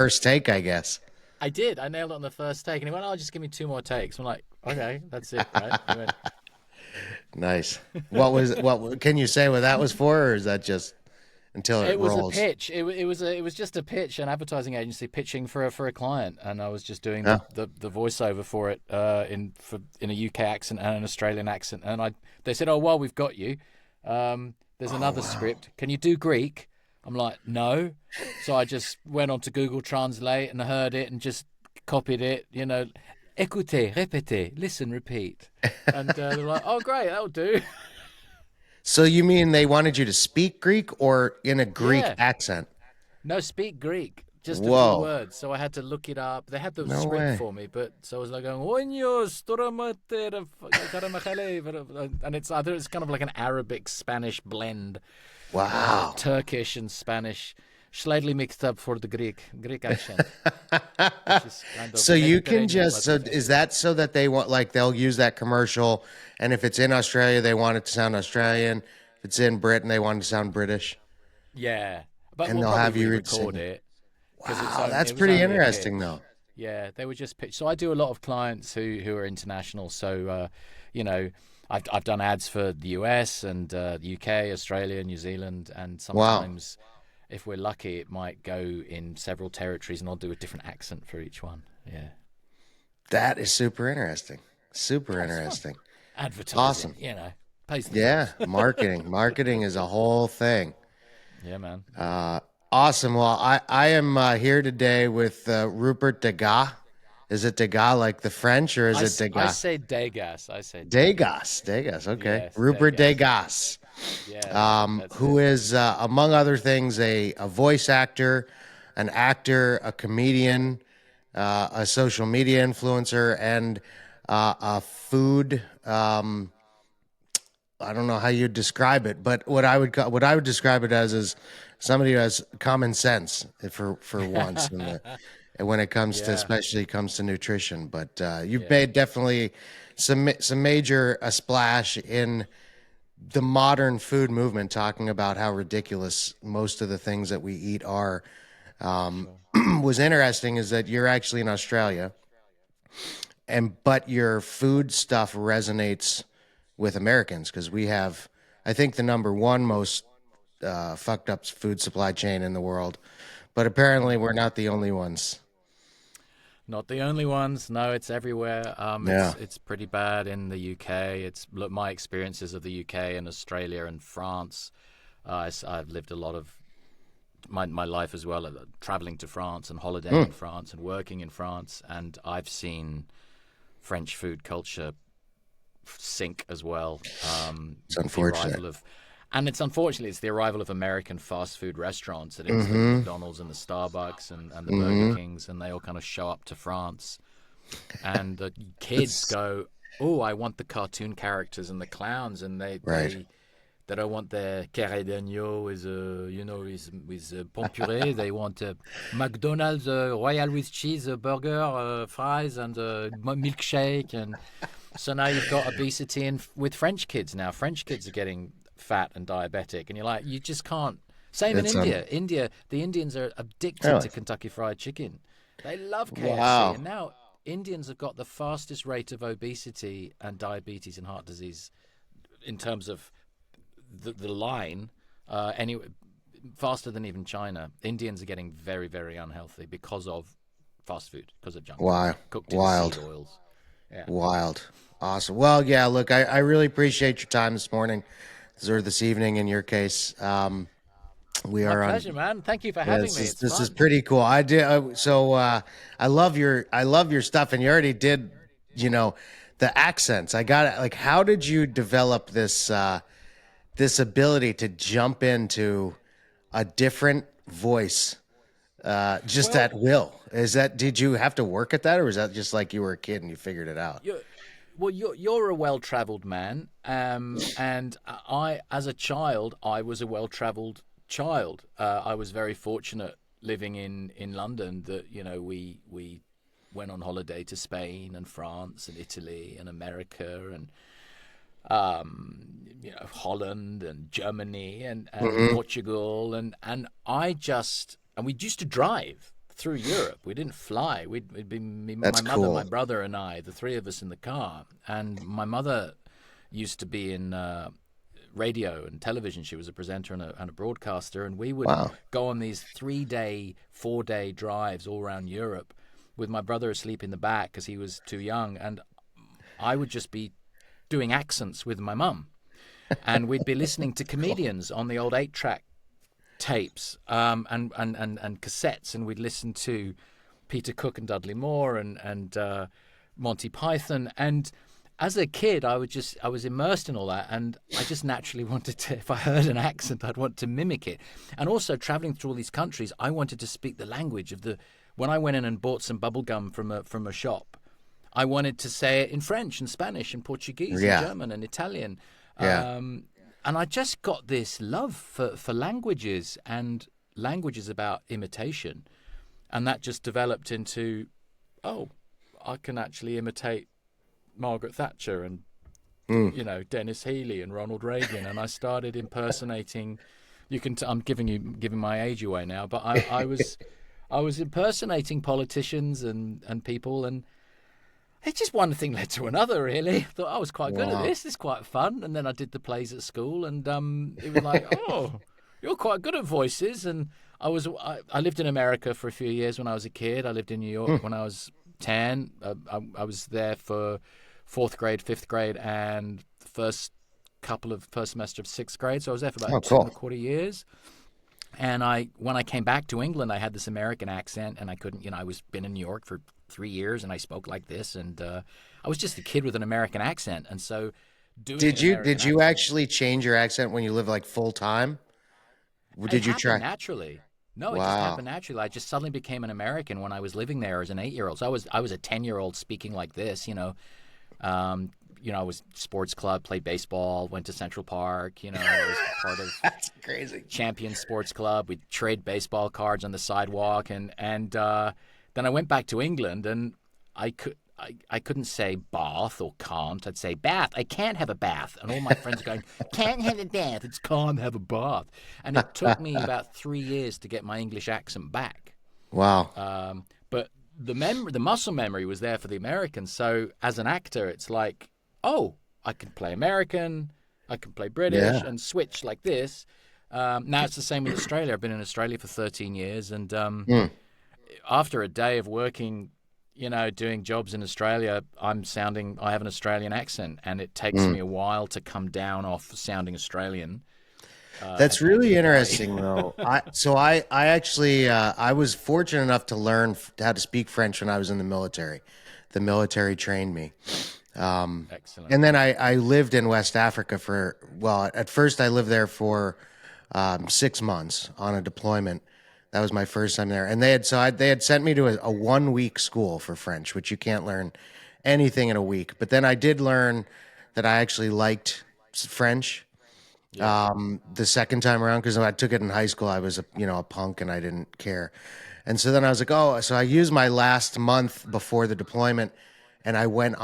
first take, I guess. I did. I nailed it on the first take, and he went, "Oh, just give me two more takes." I'm like, "Okay, that's it, right?" He went, Nice. What can you say what that was for, or is that just until it "It was a rolls? pitch. It was just a pitch, an advertising agency pitching for a client, and I was just doing Oh, the voiceover for it in a UK accent and an Australian accent, and they said, "Oh, well, we've got you. There's oh another wow. script. Can you do Greek?" I'm like, "No." So I just went on to Google Translate and heard it and just copied it. Écoutez, répétez, listen, repeat. And they're like, "Oh, great, that'll do." So you mean they wanted you to speak Greek or in a Greek Yeah. accent? No, speak Greek. Just a few Whoa. words. So I had to look it up. They had the No script way. for me, but so I was like going, "Onyos, toramate, and it's either it's kind of like an Arabic Spanish blend, Wow. Turkish and Spanish, slightly mixed up for the Greek accent, which is kind of So you can Mediterranean just but so is professional. that so that they want like they'll use that commercial and if it's in Australia they want it to sound Australian. If it's in Britain they want it to sound British Yeah, but and we'll they'll probably have you read re-record singing. it because Wow, it that's was pretty only a interesting pitch. though. Yeah, they were just pitch. So I do a lot of clients who are international. So you know, I've done ads for the US and the UK, Australia, New Zealand, and Wow. sometimes if we're lucky, it might go in several territories, and I'll do a different accent for each one. Yeah, That is super interesting. Super that's fun. interesting. Advertising, Awesome. pays the Yeah, bills. marketing. Marketing is a whole thing. Yeah, man. Uh, awesome. Well, I am here today with Rupert Degas. Is it Degas like the French, or is it I Degas? say Degas. I say Degas. Degas. Degas. Okay. Yes, Rupert Degas. Degas, Yeah, man. That's who it. is, among other things, a voice actor, a comedian, a social media influencer, and a food. I don't know how you'd describe it, but what I would describe it as is somebody who has common sense for once in the and when it comes to Yeah, especially comes to nutrition. But you've yeah. made definitely some major a splash in the modern food movement, talking about how ridiculous most of the things that we eat are. Sure. Was interesting is that you're actually in Australia, and but your food stuff resonates with Americans because we have, I think, the number one most fucked up food supply chain in the world. But apparently, we're not the only ones. Not the only ones. No, it's everywhere. Yeah. It's pretty bad in the UK. It's look my experiences of the UK and Australia and France. I've lived a lot of my life as well, traveling to France and holidaying in Mm, France and working in France, and I've seen French food culture sink as well. it's The unfortunate. arrival of, and it's unfortunately it's the arrival of American fast food restaurants that it's the Mm-hmm. McDonald's and the Starbucks and the Burger Mm-hmm. Kings, and they all kind of show up to France, and the kids It's go, "Oh, I want the cartoon characters and the clowns," and right. they don't want their carré d'agneau with pomme puree. They want McDonald's Royal with cheese burger, fries, and milkshake. And so now you've got obesity with French kids now. French kids are getting fat and diabetic, and you're like, you just can't. Same in It's India. The Indians are addicted really to Kentucky Fried Chicken. They love KFC, wow. and now Indians have got the fastest rate of obesity and diabetes and heart disease in terms of the line, anyway, faster than even China. Indians are getting very, very unhealthy because of fast food, because of junk food, Wow. cooked in seed Wild. oils. Yeah. Wild. Awesome. Well, yeah. Look, I really appreciate your time this morning, or this evening in your case. We My are on. pleasure, man. Thank you for Yeah, having me. It's this is fun. pretty cool. I did so. I love your stuff, and you already did. You know, the accents. I got it. Like, how did you develop this ability to jump into a different voice just Well, at will? Is that did you have to work at that, or was that just like you were a kid and you figured it out? you're, you're a well-traveled man, and as a child, I was a well-traveled child. I was very fortunate living in London that we went on holiday to Spain and France and Italy and America and Holland and Germany and Hmm. Portugal and I just and we used to drive through Europe. We didn't fly. We'd be That's my mother, my cool. brother, and I, the three of us in the car. And my mother used to be in radio and television. She was a presenter and a broadcaster, and we would Wow. go on these 3 day, 4 day drives all around Europe with my brother asleep in the back because he was too young, and I would just be doing accents with my mum, and we'd be listening to Cool. comedians on the old 8 track tapes and cassettes, and we'd listen to Peter Cook and Dudley Moore and Monty Python. And as a kid, I was immersed in all that, and I just naturally wanted to. If I heard an accent, I'd want to mimic it. And also traveling through all these countries, I wanted to speak the language of the. When I went in and bought some bubble gum from a shop, I wanted to say it in French and Spanish and Portuguese and Yeah. German and Italian. Yeah. Um, and I just got this love for languages and languages about imitation. And that just developed into, oh, I can actually imitate Margaret Thatcher and, Mm. Dennis Healy and Ronald Reagan. And I started impersonating. I'm giving my age away now, but I was impersonating politicians and people, and it just one thing led to another. Really, I thought I was quite good at Wow. this. It's quite fun. And then I did the plays at school, and it was like, oh, you're quite good at voices. And I lived in America for a few years when I was a kid. I lived in New Hmm. York when I was 10. I was there for fourth grade, fifth grade, and the first semester of sixth grade. So I was there for Oh, about two and cool. a quarter years. And when I came back to England, I had this American accent, and I couldn't, I was been in New York for 3 years, and I spoke like this, and I was just a kid with an American accent, and so doing an Did American you accent, actually change your accent when you lived like full time? it Did you happened try? naturally. No, it just Wow. happened naturally. I just suddenly became an American when I was living there as an 8 year old. So I was a 10-year-old speaking like this, Um, I was sports club, played baseball, went to Central Park. I was part of That's crazy. Champion Sports Club. We'd trade baseball cards on the sidewalk, and then I went back to England, and I couldn't say bath or can't. I'd say bath. I can't have a bath, and all my friends are going, can't have a bath. It's can't have a bath, and it took me about 3 years to get my English accent back. Wow. But the muscle memory was there for the Americans. So as an actor, it's like, oh, I can play American, I can play British, Yeah. and switch like this. Now it's the same with Australia. I've been in Australia for 13 years, and Mm. after a day of working, doing jobs in Australia, I have an Australian accent, and it takes Mm. me a while to come down off sounding Australian That's at the end of really the day. interesting, though. I actually I was fortunate enough to learn how to speak French when I was in the military. The military trained me. Excellent. And then I lived in West Africa for, well, at first I lived there for 6 months on a deployment. That was my first time there. And they had sent me to a 1 week school for French, which you can't learn anything in a week. But then I did learn that I actually liked French Yeah. the second time around because I took it in high school. I was a punk and I didn't care. And so then I was like, oh, so I used my last month before the deployment, and I went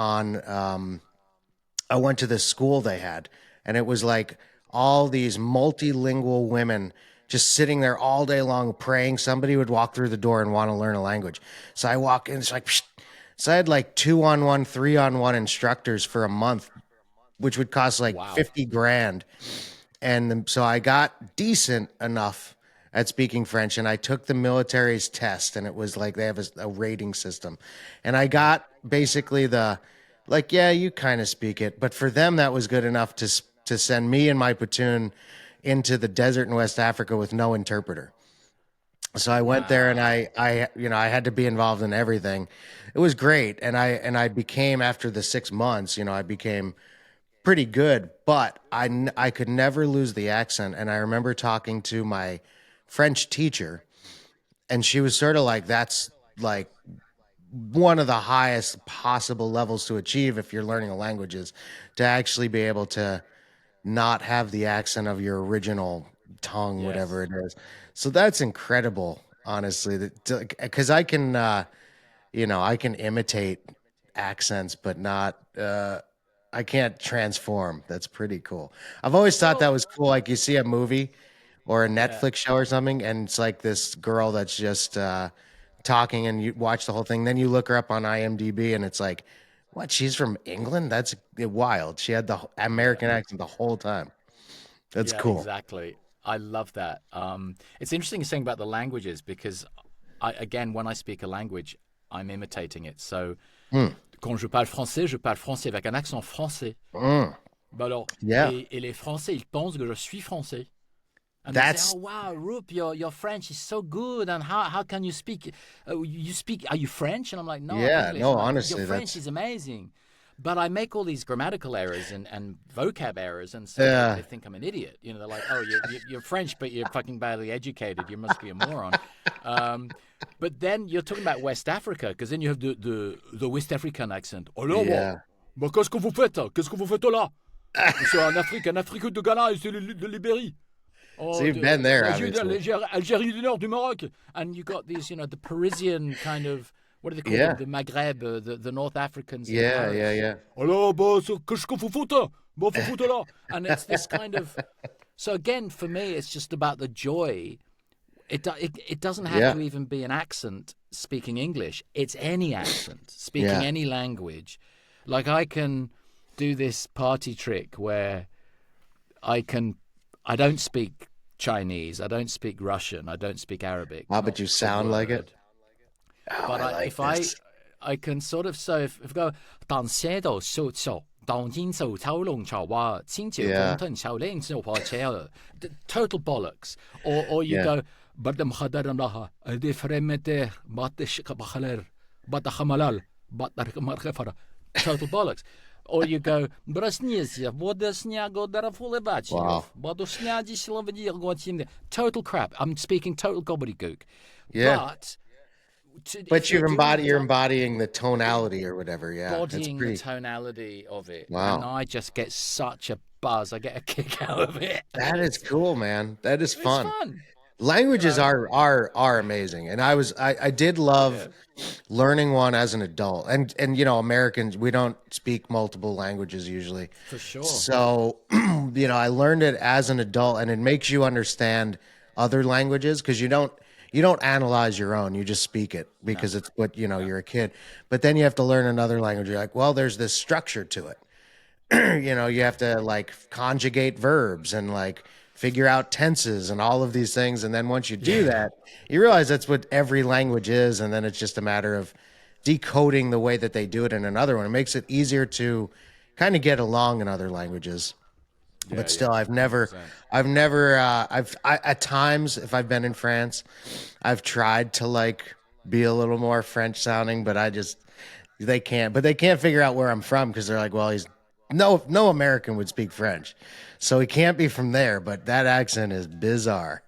to this school they had, and it was like all these multilingual women just sitting there all day long praying somebody would walk through the door and want to learn a language. So I walk in, it's like, psh. So I had like 2-on-1, 3-on-1 instructors for a month, which would cost like Wow. 50 grand. And so I got decent enough at speaking French, and I took the military's test, and it was like they have a rating system, and I got basically like, yeah, you kind of speak it, but for them that was good enough to send me and my platoon into the desert in West Africa with no interpreter. So I went there, and Wow. I had to be involved in everything. It was great, and I became, after the 6 months, I became pretty good, but I could never lose the accent. And I remember talking to my French teacher, and she was sort of like, that's like one of the highest possible levels to achieve if you're learning a language, is to actually be able to not have the accent of your original tongue, whatever Yes. it is. So that's incredible, honestly, because I can imitate accents, but not I can't transform. That's pretty cool. I've always thought that Well, was cool. Like, you see a movie or a yeah. Netflix show or something, and it's like this girl that's just talking and you watch the whole thing. Then you look her up on IMDb and it's like, what? She's from England? That's wild. She had the Yeah. American accent the whole time. That's Yeah, cool. exactly. I love that. It's interesting saying about the languages because again, when I speak a language, I'm imitating it. So, Mm, quand je parle français avec un accent français. mm, Bah alors, yeah. et les Français, ils pensent que je suis français. And they say, "Oh That's wow, Rup, your French is so good, and how can you speak? You speak? Are you French?" And I'm like, "No, I'm yeah, English." no, I'm like, "Your honestly, French that's is amazing," but I make all these grammatical errors and vocab errors, and so they yeah. think I'm an idiot. You know, they're like, "Oh, you're French, but you're fucking badly educated. You must be a moron." Um, but then you're talking about West Africa, because then you have the West African accent. Alors, Yeah. bah, qu'est-ce que vous faites? Qu'est-ce que vous faites là? C'est en Afrique de Ghana, et c'est de Libérie. So Oh, you've been there, obviously. Algérie du Nord, du Maroc. And you got these, the Parisian kind of, what do they call them? Yeah. The Maghreb, the North Africans in Yeah, yeah, Paris. yeah. Alors, bah, qu'est-ce que vous faites? Bah, vous faites là. And it's this kind of, so again, for me, it's just about the joy. It doesn't have Yeah. to even be an accent speaking English. It's any accent speaking Yeah. any language. Like I can do this party trick where I can I don't speak Chinese, I don't speak Russian, I don't speak Arabic, Oh, not but you a sound like it. word. Oh, But I like if this. I can sort of, so if I go 当写到手手当今手操龙桥哇清酒公 Yeah. 腾桥令手跑车 total bollocks. Or you Yeah. go بدم خدر الله دي فرمته باتش بخلر باتخملال باتر مرخفر total bollocks. Or you go, Wow. total crap. I'm speaking total gobbledygook. Yeah. But if But you're doing a you're embodying the tonality or whatever. Yeah. It's bodying the pretty tonality of it, and wow. I just get such a buzz. I get a kick out of it, and That is cool, man. That is it's fun. fun, you Languages know. are amazing. And I did Yeah, love learning one as an adult. And Americans, we don't speak multiple languages usually. for sure. So, I learned it as an adult and it makes you understand other languages because you don't analyze your own. You just speak it No, because it's what, no. you're a kid. But then you have to learn another language. You're like, well, there's this structure to it. You have to like conjugate verbs and like figure out tenses and all of these things. And then once you do Yeah, that, you realize that's what every language is. And then it's just a matter of decoding the way that they do it in another one. It makes it easier to kind of get along in other languages. But yeah, still, yeah. I've 100%. never, at times, if I've been in France, I've tried to like be a little more French sounding, but they can't figure out where I'm from because they're like, well, no American would speak French, so he can't be from there. But that accent is bizarre.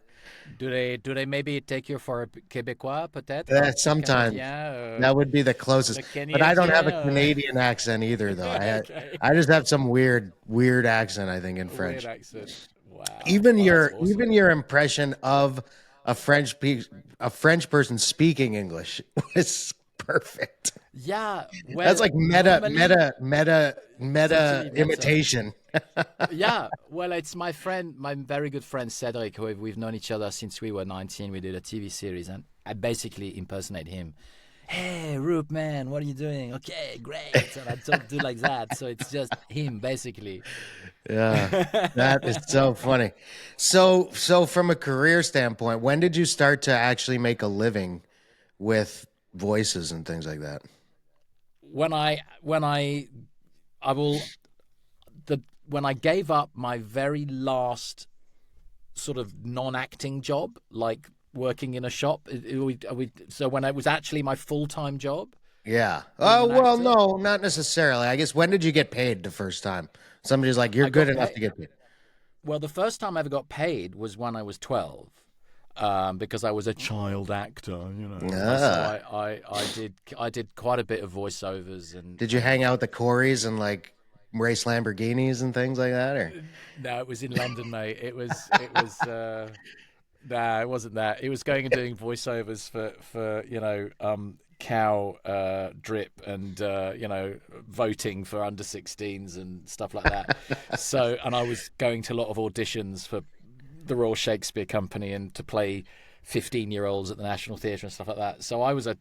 Do they maybe take you for a Québécois peut-être un petit Sometimes Canadien that would be the closest, le but I don't have a Canadien Canadian accent either, though. okay. I just have some weird accent, I think, in A weird French. accent. Wow. Even Well, that's even awesome. your impression of a a French person speaking English was perfect. Yeah. That's Well, like normally meta totally meta. imitation. Yeah. Well, it's my friend, my very good friend Cedric, who we've known each other since we were 19. We did a TV series, and I basically impersonate him. Hey, Roop, man, what are you doing? Okay, great. And I don't do like that. So it's just him, basically. Yeah, that is so funny. So from a career standpoint, when did you start to actually make a living with voices and things like that? When I will the when I gave up my very last sort of non-acting job, like working in a shop, so when it was actually my full-time job Yeah. being Oh, an well, actor, no, not necessarily. I guess when did you get paid the first time? Somebody's like, you're I good got enough paid. to get paid. Well, the first time I ever got paid was when I was 12. Because I was a child actor, so Ah. I did quite a bit of voiceovers Did you hang and out with the Corys and like race Lamborghinis and things like that? Or no, it was in London, mate. It was nah, it wasn't that. It was going and doing voiceovers for cow drip and voting for under 16s and stuff like that. And I was going to a lot of auditions for the Royal Shakespeare Company and to play 15-year-olds at the National Theatre and stuff like that. So I was a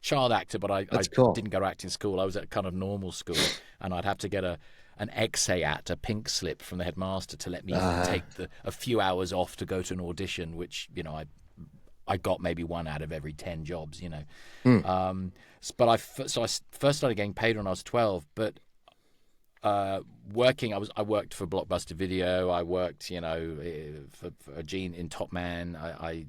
child actor, but I That's cool. didn't go to acting school. I was at kind of normal school, and I'd have to get an exeat, a pink slip from the headmaster to let me Uh, take a few hours off to go to an audition, which I got maybe one out of every 10 jobs, hmm. But I first started getting paid when I was 12, but working, I worked for Blockbuster Video. I worked, for Gene in Top Man. I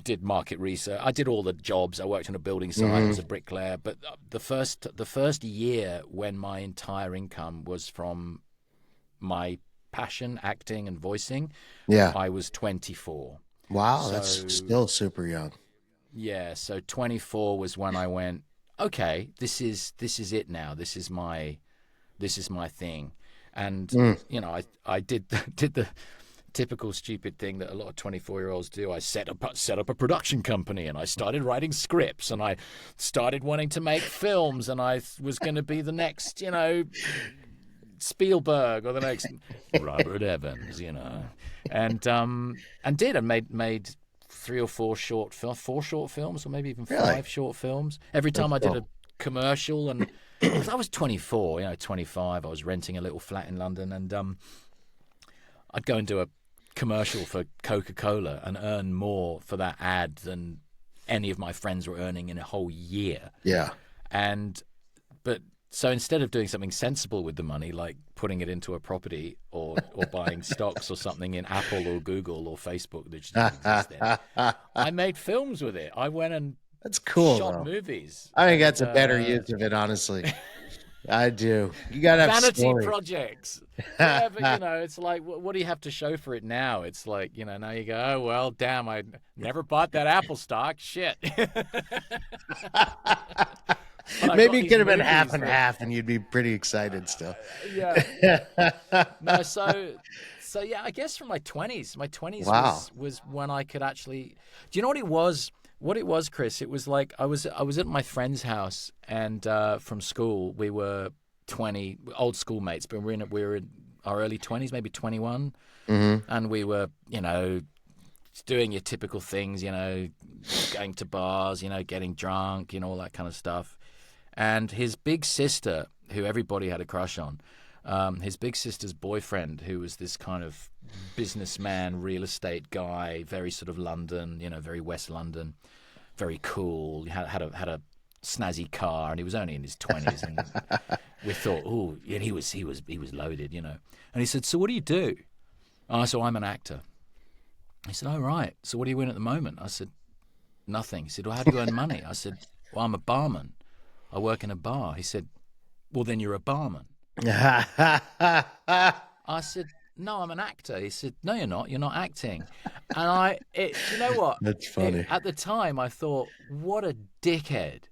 did market research. I did all the jobs. I worked on a building site. I was a bricklayer. But the first year when my entire income was from my passion, acting and voicing, Yeah. I was 24. Wow, that's So still super young. yeah, so 24 was when I went, okay, this is it now. This is my thing. And Mm. I did did the typical stupid thing that a lot of 24-year-olds do. I set up a production company, and I started writing scripts, and I started wanting to make films, and I was going to be the next, Spielberg or the next Robert Evans, and made three or four short films, or maybe even Really? 5 short films. Every That's time I did cool. a commercial, and because I was 24, 25, I was renting a little flat in London, and I'd go and do a commercial for Coca-Cola and earn more for that ad than any of my friends were earning in a whole year. Yeah. And but so instead of doing something sensible with the money, like putting it into a property or buying stocks or something in Apple or Google or Facebook, which didn't exist then, I made films with it. I went and That's cool, shot though. movies, I think and that's a better use of it, honestly. I do. You gotta have vanity story. projects. Yeah, but it's like, what do you have to show for it now? It's like, now you go, oh well, damn, I never bought that Apple stock. Shit. But I've Maybe got it these could have been half movies and that, half, and you'd be pretty excited still. yeah. No, so yeah, I guess from my 20s Wow. was when I could actually. Do you know what it was? What it was, Chris? It was like I was at my friend's house, and from school we were 20 old schoolmates, but we were in our early 20s, maybe 21, Hmm. and we were doing your typical things, going to bars, getting drunk, all that kind of stuff. And his big sister, who everybody had a crush on, his big sister's boyfriend, who was this kind of businessman, real estate guy, very sort of London, very West London, very cool. He had a snazzy car, and he was only in his 20s. And we thought, oh, yeah, he was loaded, And he said, "So what do you do?" "Oh, so I'm an actor." He said, "Oh, right. So what do you win at the moment?" I said, "Nothing." He said, "Well, how do you earn money?" I said, "Well, I'm a barman. I work in a bar." He said, "Well, then you're a barman." I said, "No, I'm an actor." He said, "No, you're not. You're not acting." And you know what? That's funny. At the time, I thought, what a dickhead.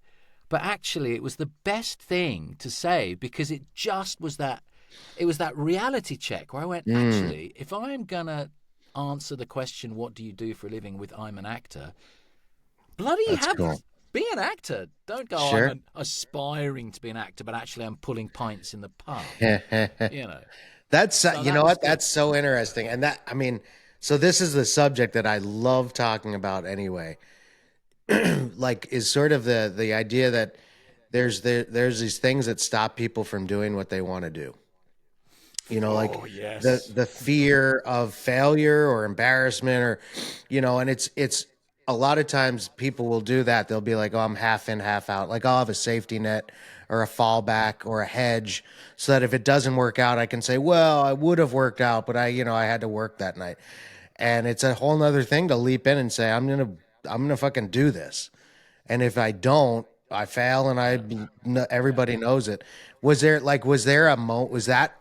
But actually, it was the best thing to say, because it just was that, it was that reality check where I went, Mm, actually, if I'm going to answer the question, what do you do for a living, with "I'm an actor," bloody that's have, cool. be an actor. Don't go, "I'm Sure. aspiring to be an actor," but actually I'm pulling pints in the pub. You know. That's So you that know was what? good. That's so interesting. And that, I mean, so this is the subject that I love talking about anyway. Like, is sort of the idea that there's these things that stop people from doing what they want to do. Like Oh the yes. the fear of failure or embarrassment, or and it's a lot of times people will do that. They'll be like, "Oh, I'm half in, half out." Like, I'll have a safety net or a fallback or a hedge, so that if it doesn't work out, I can say, "Well, I would have worked out, but I had to work that night." And it's a whole nother thing to leap in and say, I'm gonna fucking do this. And if I don't, I fail, and Yeah. Yeah. everybody knows it. Was there a was that,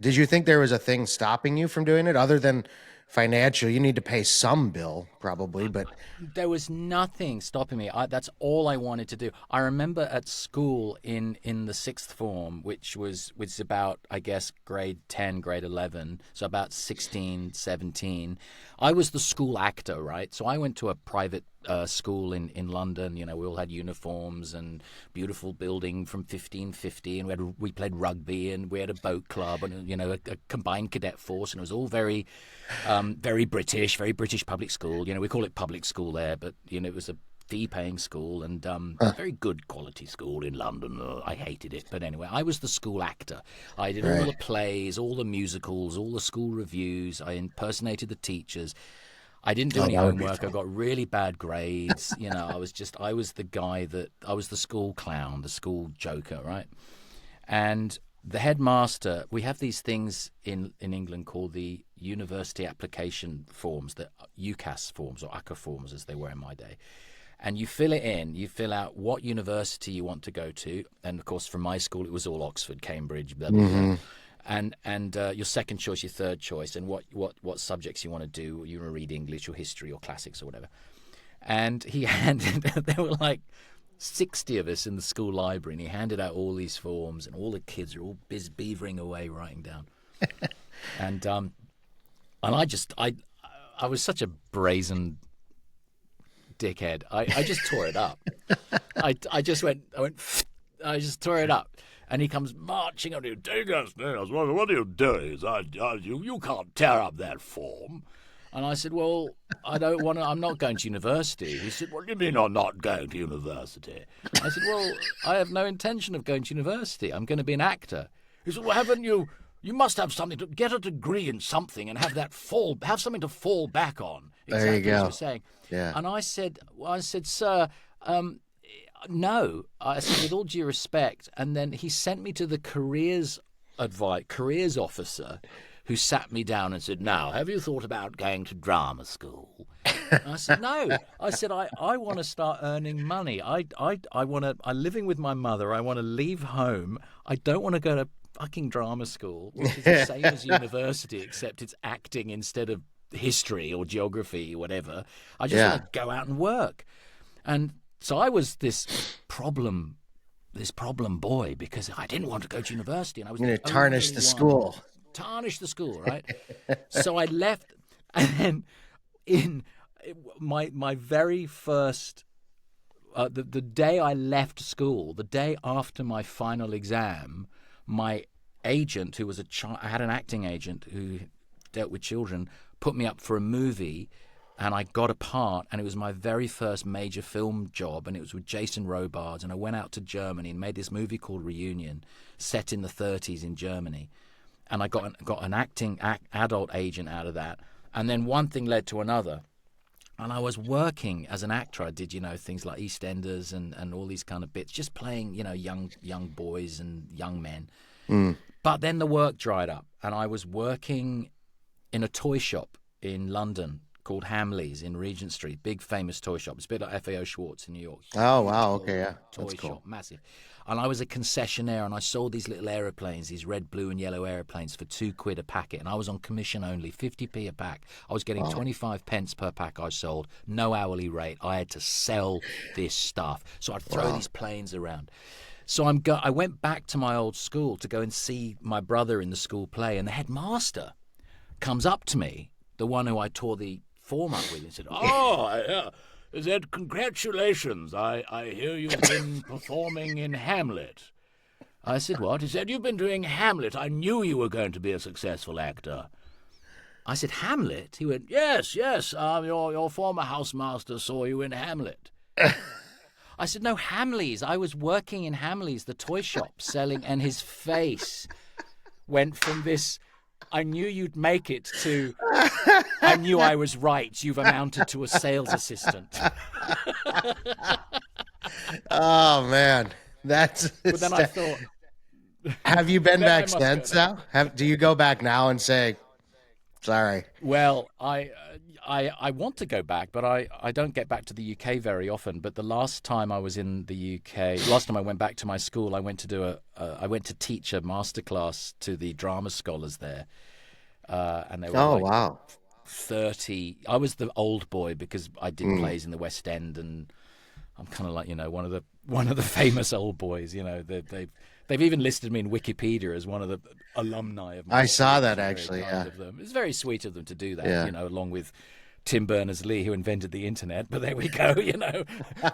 did you think there was a thing stopping you from doing it other than financial? You need to pay some bill probably, but There was nothing stopping me. That's all I wanted to do. I remember at school in the sixth form, which was about, I guess, grade 10, grade 11, so about 16, 17. I was the school actor, right? So I went to a private school in London. You know, we all had uniforms and beautiful building from 1550, and we played rugby, and we had a boat club, and you know, a combined cadet force, and it was all very very British public school. You know, we call it public school there, but you know, it was a fee-paying school, and a very good quality school in London. I hated it, but anyway, I was the school actor. I did all the plays, all the musicals, all the school reviews. I impersonated the teachers. I didn't do any that would be homework. I fun. got really bad grades. You know, I was the guy I was the school clown, the school joker, right? And the headmaster, we have these things in England called the university application forms, the UCAS forms or UCA forms as they were in my day. And you fill it in, you fill out what university you want to go to. And of course, from my school, it was all Oxford, Cambridge, blah, blah, blah. And your second choice, your third choice, and what subjects you want to do. You want to read English or history or classics or whatever. And he handed, there were like 60 of us in the school library, and he handed out all these forms, and all the kids are all beavering away writing down. And I was such a brazen dickhead. I just tore it up. I just tore it up. And he comes marching on you. Degas, what are you doing? You can't tear up that form. And I said, well, I don't want to. I'm not going to university. He said, what do you mean I'm not going to university? I said, well, I have no intention of going to university. I'm going to be an actor. He said, well, haven't you? You must have something to get a degree in something and have something to fall back on. Exactly There you go. as you're saying. Yeah. And I said, sir, no. I said, with all due respect. And then he sent me to the careers officer, who sat me down and said, now, have you thought about going to drama school? And I said, no. I said, I want to start earning money. I'm living with my mother. I want to leave home. I don't want to go to fucking drama school, which is the same as university, except it's acting instead of history or geography or whatever. I just want to go out and work. And so I was this problem boy because I didn't want to go to university, and I was I'm going to the tarnish only the one. school. Tarnish the school, right? So I left, and then in my very first, the day I left school, the day after my final exam, my agent, who was I had an acting agent who dealt with children, put me up for a movie, and I got a part, and it was my very first major film job, and it was with Jason Robards, and I went out to Germany and made this movie called Reunion, set in the 30s in Germany. And I got an acting adult agent out of that. And then one thing led to another. And I was working as an actor. I did, things like EastEnders and all these kind of bits, just playing, young boys and young men. But then the work dried up. And I was working in a toy shop in London called Hamleys in Regent Street. Big, famous toy shop. It's a bit like FAO Schwartz in New York. Oh, wow. Okay, yeah. Toy That's cool. shop, massive. And I was a concessionaire, and I sold these little aeroplanes, these red, blue, and yellow aeroplanes for £2 a packet. And I was on commission only, 50p a pack. I was getting 25 pence per pack I sold, no hourly rate. I had to sell this stuff. So I'd throw these planes around. So I went back to my old school to go and see my brother in the school play, and the headmaster comes up to me, the one who I tore the form up with, and said, "Oh, he said, congratulations, I hear you've been performing in Hamlet." I said, what? He said, you've been doing Hamlet. I knew you were going to be a successful actor. I said, Hamlet? He went, yes, your former housemaster saw you in Hamlet. I said, no, Hamleys. I was working in Hamleys, the toy shop, selling, and his face went from this, I knew you'd make it, to, I knew I was right. You've amounted to a sales assistant. Oh, man. But then I thought, have you been then I back must since go. now? Do you go back now and say, sorry? well, I want to go back, but I don't get back to the UK very often. But the last time I was in the UK, last time I went back to my school, I went to teach a masterclass to the drama scholars there, and they were Wow. 30. I was the old boy because I did plays in the West End, and I'm kind of like one of the famous old boys. They've even listed me in Wikipedia as one of the alumni of my I saw school, that which is actually. very kind Yeah. of them. It's very sweet of them to do that. Yeah. Along with Tim Berners-Lee who invented the internet, but there we go,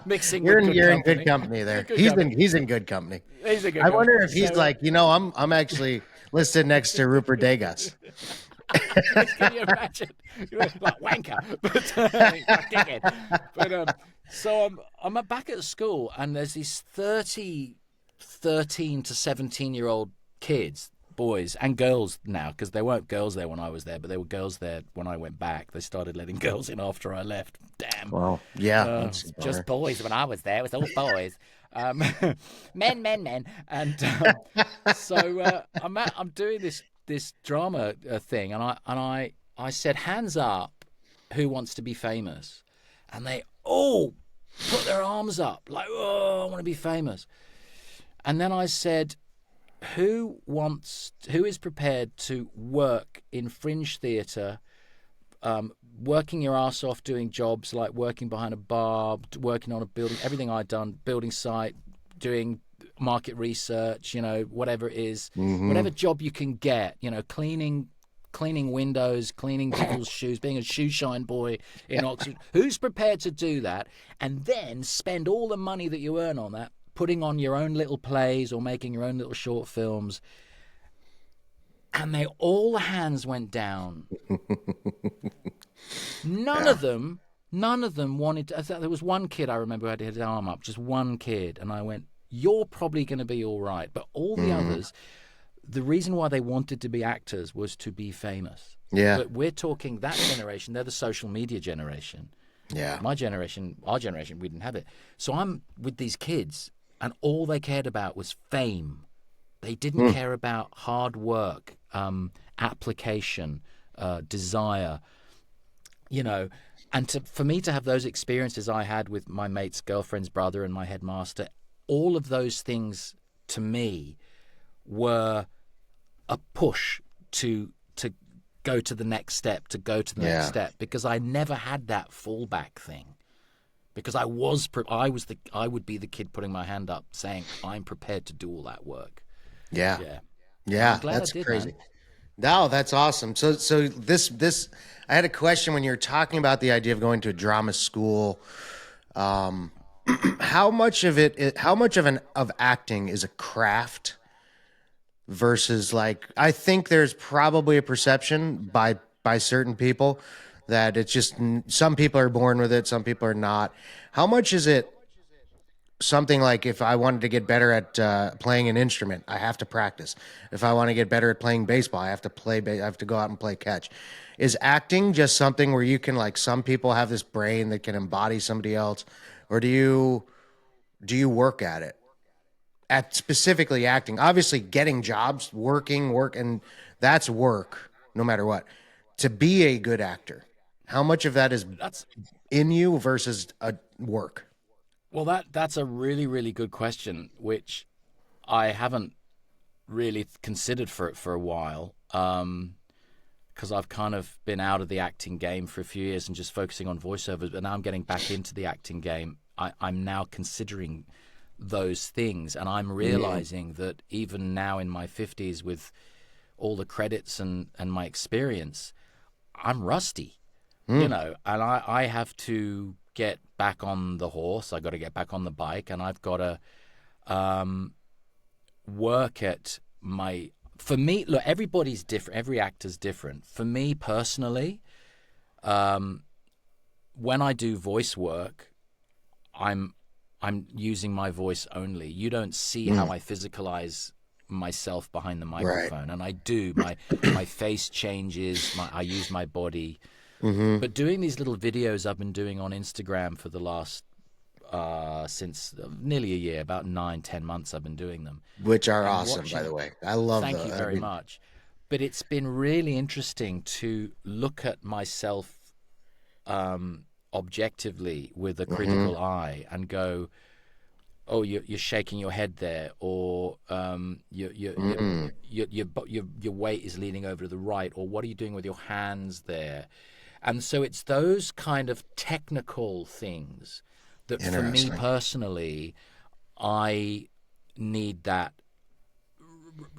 mixing You're with in good you're in good company. company there. Good He's company. in he's in good company. He's a good I guy. wonder if he's So, like, I'm actually listed next to Rupert Degas. can you imagine? Like wanker, but like dickhead. But so I'm back at school, and there's these 13 to 17-year-old kids, boys and girls now, because there weren't girls there when I was there, but there were girls there when I went back. They started letting girls in after I left. Damn. Well, yeah, that's a Just bummer. boys when I was there. It was all boys. Um, men. And I'm doing this drama thing, and I said, hands up, who wants to be famous? And they all put their arms up like, oh, I want to be famous. And then I said, who is prepared to work in fringe theatre, working your ass off doing jobs like working behind a bar, working on a building, everything I'd done, building site, doing market research, whatever it is, whatever job you can get, cleaning windows, cleaning people's shoes, being a shoe shine boy in Oxford. Who's prepared to do that and then spend all the money that you earn on that, putting on your own little plays or making your own little short films? And all the hands went down. None of them wanted to. There was one kid I remember who had his arm up, just one kid, and I went, you're probably going to be all right. But all the others, the reason why they wanted to be actors was to be famous. Yeah. But we're talking that generation, they're the social media generation. Yeah. My generation, our generation, we didn't have it. So I'm with these kids, and all they cared about was fame. They didn't care about hard work, application, desire, and for me to have those experiences I had with my mate's girlfriend's brother and my headmaster, all of those things to me were a push to go to the next step, next step, because I never had that fallback thing. Because I would be the kid putting my hand up saying, I'm prepared to do all that work. Yeah. Yeah. Yeah. I'm glad That's I did, crazy. man. No, that's awesome. So this I had a question when you were talking about the idea of going to a drama school. How much of acting is a craft versus, like, I think there's probably a perception by certain people that it's just some people are born with it, some people are not. How much is it something like, if I wanted to get better at playing an instrument, I have to practice. If I want to get better at playing baseball, I have to I have to go out and play catch. Is acting just something where you can, like, some people have this brain that can embody somebody else, or do you work at it? At specifically acting, obviously getting jobs, work, and that's work no matter what. To be a good actor, how much of that is That's in you versus a work? Well, that's a really, really good question, which I haven't really considered for a while, because I've kind of been out of the acting game for a few years and just focusing on voiceovers. But now I'm getting back into the acting game. I'm now considering those things, and I'm realizing that even now in my 50s, with all the credits and my experience, I'm rusty, and I have to get back on the horse. I got to get back on the bike, and I've got to work at my. For me, look, everybody's different. Every actor's different. For me personally, when I do voice work, I'm using my voice only. You don't see how I physicalize myself behind the microphone, Right. and I do. My face changes. I use my body. But doing these little videos I've been doing on Instagram for the last since nearly a year, about 9-10 months I've been doing them. Which are And awesome, by the way. I love thank those. you I very mean, much. But it's been really interesting to look at myself objectively with a critical eye and go, oh, you're shaking your head there, or your weight is leaning over to the right, or what are you doing with your hands there? And so it's those kind of technical things that, for me interesting. personally, I need that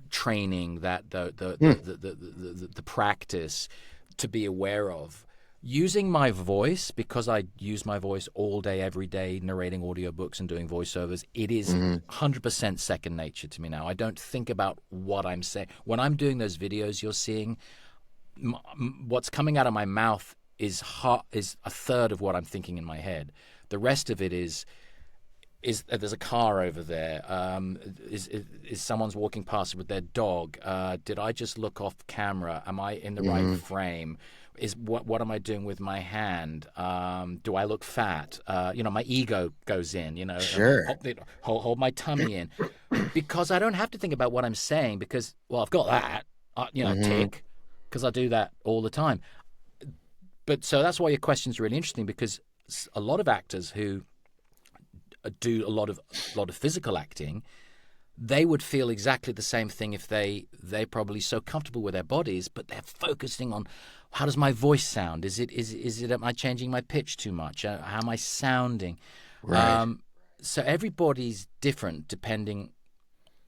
training, that the practice to be aware of. Using my voice, because I use my voice all day, every day, narrating audiobooks and doing voiceovers, it is Hmm. 100% second nature to me now. I don't think about what I'm saying. When I'm doing those videos you're seeing, what's coming out of my mouth is a third of what I'm thinking in my head. The rest of it is there's a car over there. Is someone's walking past with their dog? Did I just look off camera? Am I in the right Hmm. frame? Is what am I doing with my hand? Do I look fat? My ego goes in. Sure. Hold my tummy in, because I don't have to think about what I'm saying because I've got that. Hmm. Tick, because I do that all the time. But so that's why your question's really interesting, because a lot of actors who do a lot of physical acting, they would feel exactly the same thing if they're probably so comfortable with their bodies, but they're focusing on how does my voice sound? Is it am I changing my pitch too much? How am I sounding? Right. Um, so everybody's different depending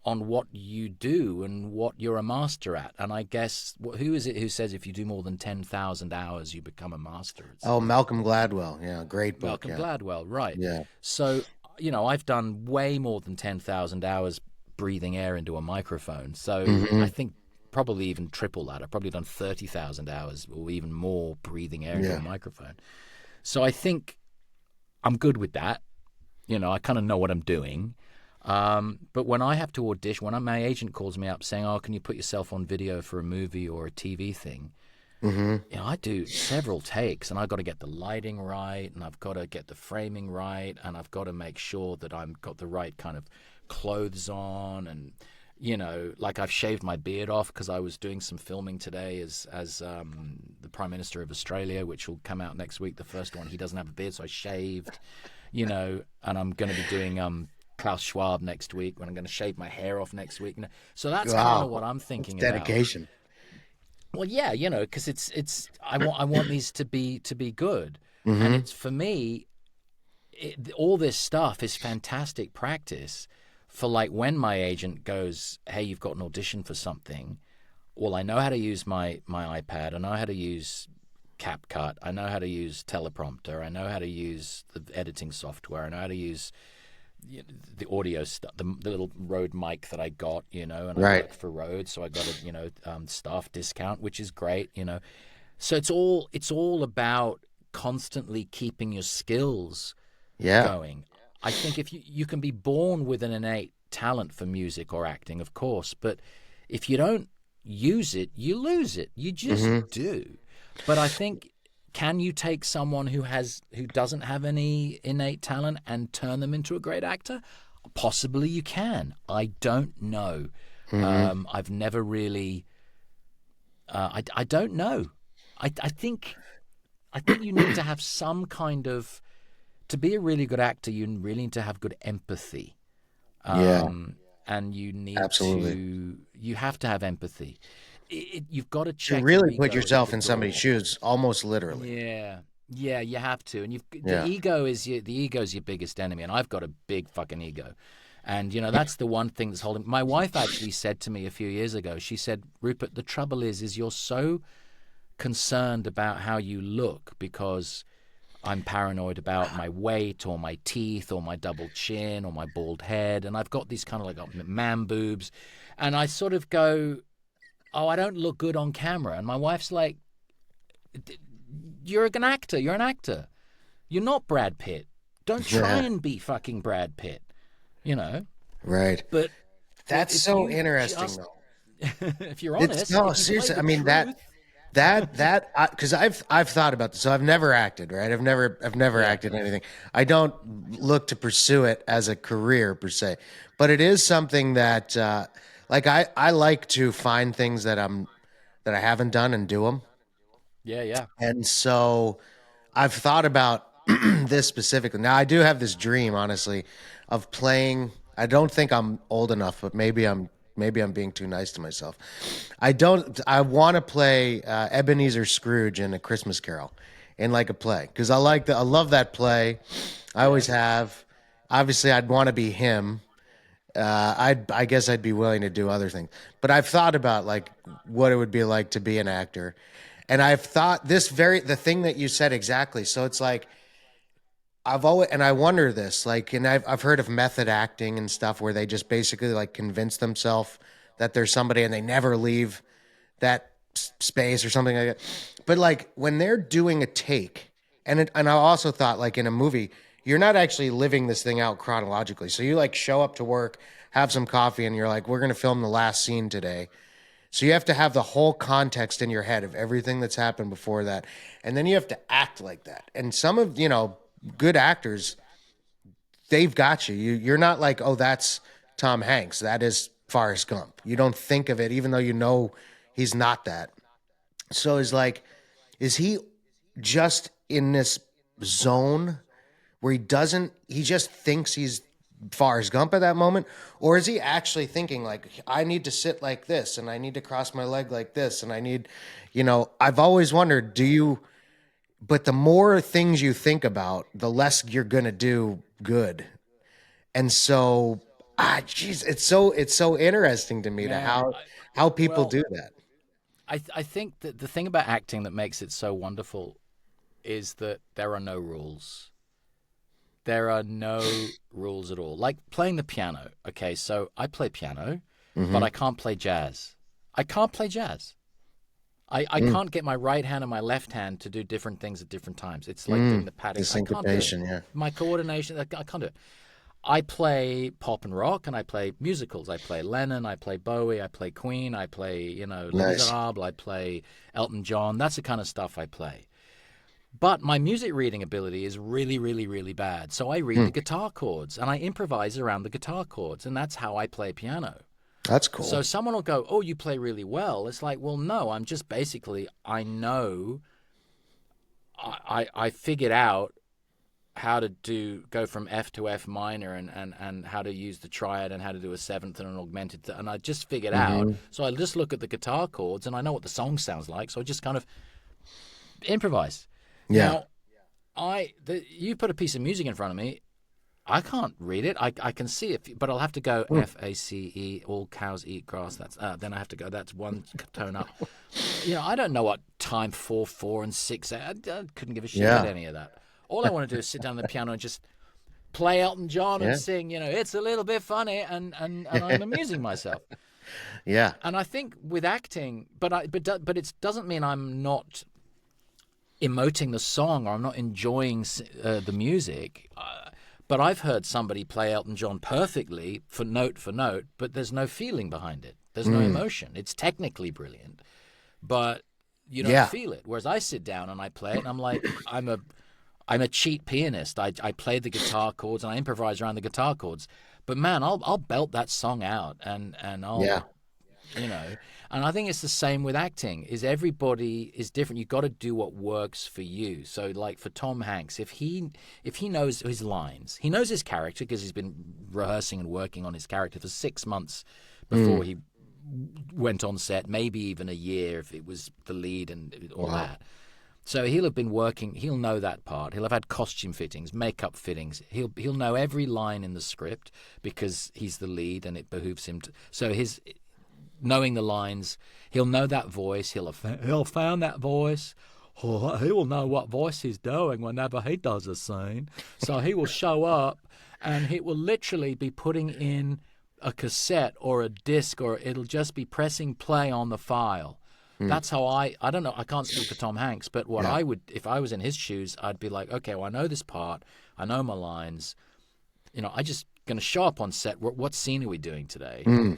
on what you do and what you're a master at. And I guess who is it who says if you do more than 10,000 hours, you become a master? It's Oh, Malcolm Gladwell. Yeah, great book. Malcolm Yeah. Gladwell, right? Yeah. So I've done way more than 10,000 hours breathing air into a microphone. So I Hmm. think probably even triple that. I've probably done 30,000 hours or even more breathing air into a Yeah. microphone. So I think I'm good with that. I kind of know what I'm doing. But when I have to audition, when my agent calls me up saying, "Oh, can you put yourself on video for a movie or a TV thing?" Hmm. I do several takes, and I've got to get the lighting right, and I've got to get the framing right, and I've got to make sure that I've got the right kind of clothes on, and like I've shaved my beard off because I was doing some filming today as the Prime Minister of Australia, which will come out next week. The first one, he doesn't have a beard, so I shaved, and I'm going to be doing Klaus Schwab next week when I'm going to shave my hair off next week. So that's kind of what Wow. I'm That's thinking about. dedication. Well, yeah, because it's I want these to be good, and Hmm. it's for me. All this stuff is fantastic practice for like when my agent goes, "Hey, you've got an audition for something." Well, I know how to use my iPad. I know how to use CapCut. I know how to use teleprompter. I know how to use the editing software. I know how to use the audio stuff, the little Rode mic that I got, and I Right. work for Rode, so I got a staff discount, which is great. So it's all about constantly keeping your skills Yeah. going. I think if you can be born with an innate talent for music or acting, of course, but if you don't use it, you lose it. You just Hmm. do. But I think, can you take someone who doesn't have any innate talent and turn them into a great actor? Possibly you can. I don't know. Hmm. I've never really. I don't know. I think you need to have some kind of, to be a really good actor. You really need to have good empathy, Yeah. and Absolutely. you have to have empathy. You've got to To check your really put ego at the yourself in somebody's door. shoes, almost literally. Yeah, yeah, you have to, and Yeah. the ego is your biggest enemy, and I've got a big fucking ego, and that's the one thing that's holding. My wife actually said to me a few years ago. She said, "Rupert, the trouble is you're so concerned about how you look because I'm paranoid about my weight or my teeth or my double chin or my bald head, and I've got these kind of like man boobs, and I sort of go, oh, I don't look good on camera," and my wife's like, "You're an actor. You're an actor. You're not Brad Pitt. Don't try Yeah. and be fucking Brad Pitt, you know." Right. But That's if so you interesting, just, though. if you're It's honest, no if you play seriously. the I mean that truth, that because I've thought about this. So I've never acted, right? I've never yeah, acted in anything. I don't look to pursue it as a career per se, but it is something that like I like to find things that I haven't done and do them. yeah, yeah, And so I've thought about this specifically. Now I do have this dream, honestly, of playing. I don't think I'm old enough, but maybe I'm being too nice to myself. I don't. I want to play Ebenezer Scrooge in A Christmas Carol, in like a play, because I love that play. I always yeah. have. Obviously, I'd want to be him. I guess I'd be willing to do other things, but I've thought about like what it would be like to be an actor, And I've thought the thing that you said exactly. So it's like, I've always, and I wonder this, like, and I've heard of method acting and stuff where they just basically like convince themselves that there's somebody and they never leave that space or something like that. But like when they're doing a take, and I also thought like in a movie, you're not actually living this thing out chronologically. So you like show up to work, have some coffee, and you're like, we're gonna film the last scene today. So you have to have the whole context in your head of everything that's happened before that, and then you have to act like that. And some of good actors, they've got you. You're not like, oh, that's Tom Hanks. That is Forrest Gump. You don't think of it, even though you know he's not that. So it's like, is he just in this zone where he just thinks he's Forrest Gump at that moment? Or is he actually thinking, like, I need to sit like this and I need to cross my leg like this and I need, I've always wondered, but the more things you think about, the less you're going to do good. And so, geez, it's so interesting to me to Yeah. how people Well, do that. I think that the thing about acting that makes it so wonderful is that there are no rules. There are no rules at all. Like playing the piano. Okay, so I play piano, but Mm-hmm. I can't play jazz. I can't play jazz. I Mm, can't get my right hand and my left hand to do different things at different times. It's like doing mm. the The padding. I can't do it. syncopation, yeah. My coordination, I can't do it. I play pop and rock, and I play musicals. I play Lennon, I play Bowie, I play Queen, I play, Les Nice. Miserables, I play Elton John. That's the kind of stuff I play. But my music reading ability is really, really, really bad. So I read the Hmm. guitar chords and I improvise around the guitar chords, and that's how I play piano. That's So cool. someone will go, "Oh, you play really well." It's like, well, no, I'm just basically, I know, I figured out how to go from F to F minor, and how to use the triad and how to do a seventh and an augmented. And I just figured out. Hmm. So I just look at the guitar chords and I know what the song sounds like. So I just kind of improvise. Yeah. Now, you put a piece of music in front of me, I can't read it. I can see it, but I'll have to go Hmm. FACE. All cows eat grass. That's then I have to go. That's one tone up. I don't know what time 4/4 and 6. I couldn't give a shit about Yeah. any of that. All I want to do is sit down at the piano and just play Elton John and Yeah. sing. It's a little bit funny, and I'm amusing myself. Yeah. And I think with acting, but it doesn't mean I'm not emoting the song or I'm not enjoying the music. But I've heard somebody play Elton John perfectly for note, but there's no feeling behind it. There's no Mm. emotion. It's technically brilliant, but you don't Yeah. feel it. Whereas I sit down and I play it, and I'm like, I'm a cheat pianist. I play the guitar chords and I improvise around the guitar chords. But man, I'll belt that song out, and Yeah. you know and I think it's the same with acting. Is everybody is different. You've got to do what works for you. So like for Tom Hanks, if he knows his lines, he knows his character because he's been rehearsing and working on his character for 6 months before Mm. he went on set, maybe even a year if it was the lead and all Wow. that. So he'll have been working. He'll know that part. He'll have had costume fittings, makeup fittings. He'll know every line in the script because he's the lead, and it behooves him to. So his knowing the lines, he'll know that voice. He'll found that voice. Oh, he will know what voice he's doing whenever he does a scene. So he will show up, and he will literally be putting in a cassette or a disc, or it'll just be pressing play on the file. Mm. That's how I don't know. I can't speak for Tom Hanks, but what Yeah. I would, if I was in his shoes, I'd be like, okay, well, I know this part. I know my lines. I just going to show up on set. What scene are we doing today? Mm.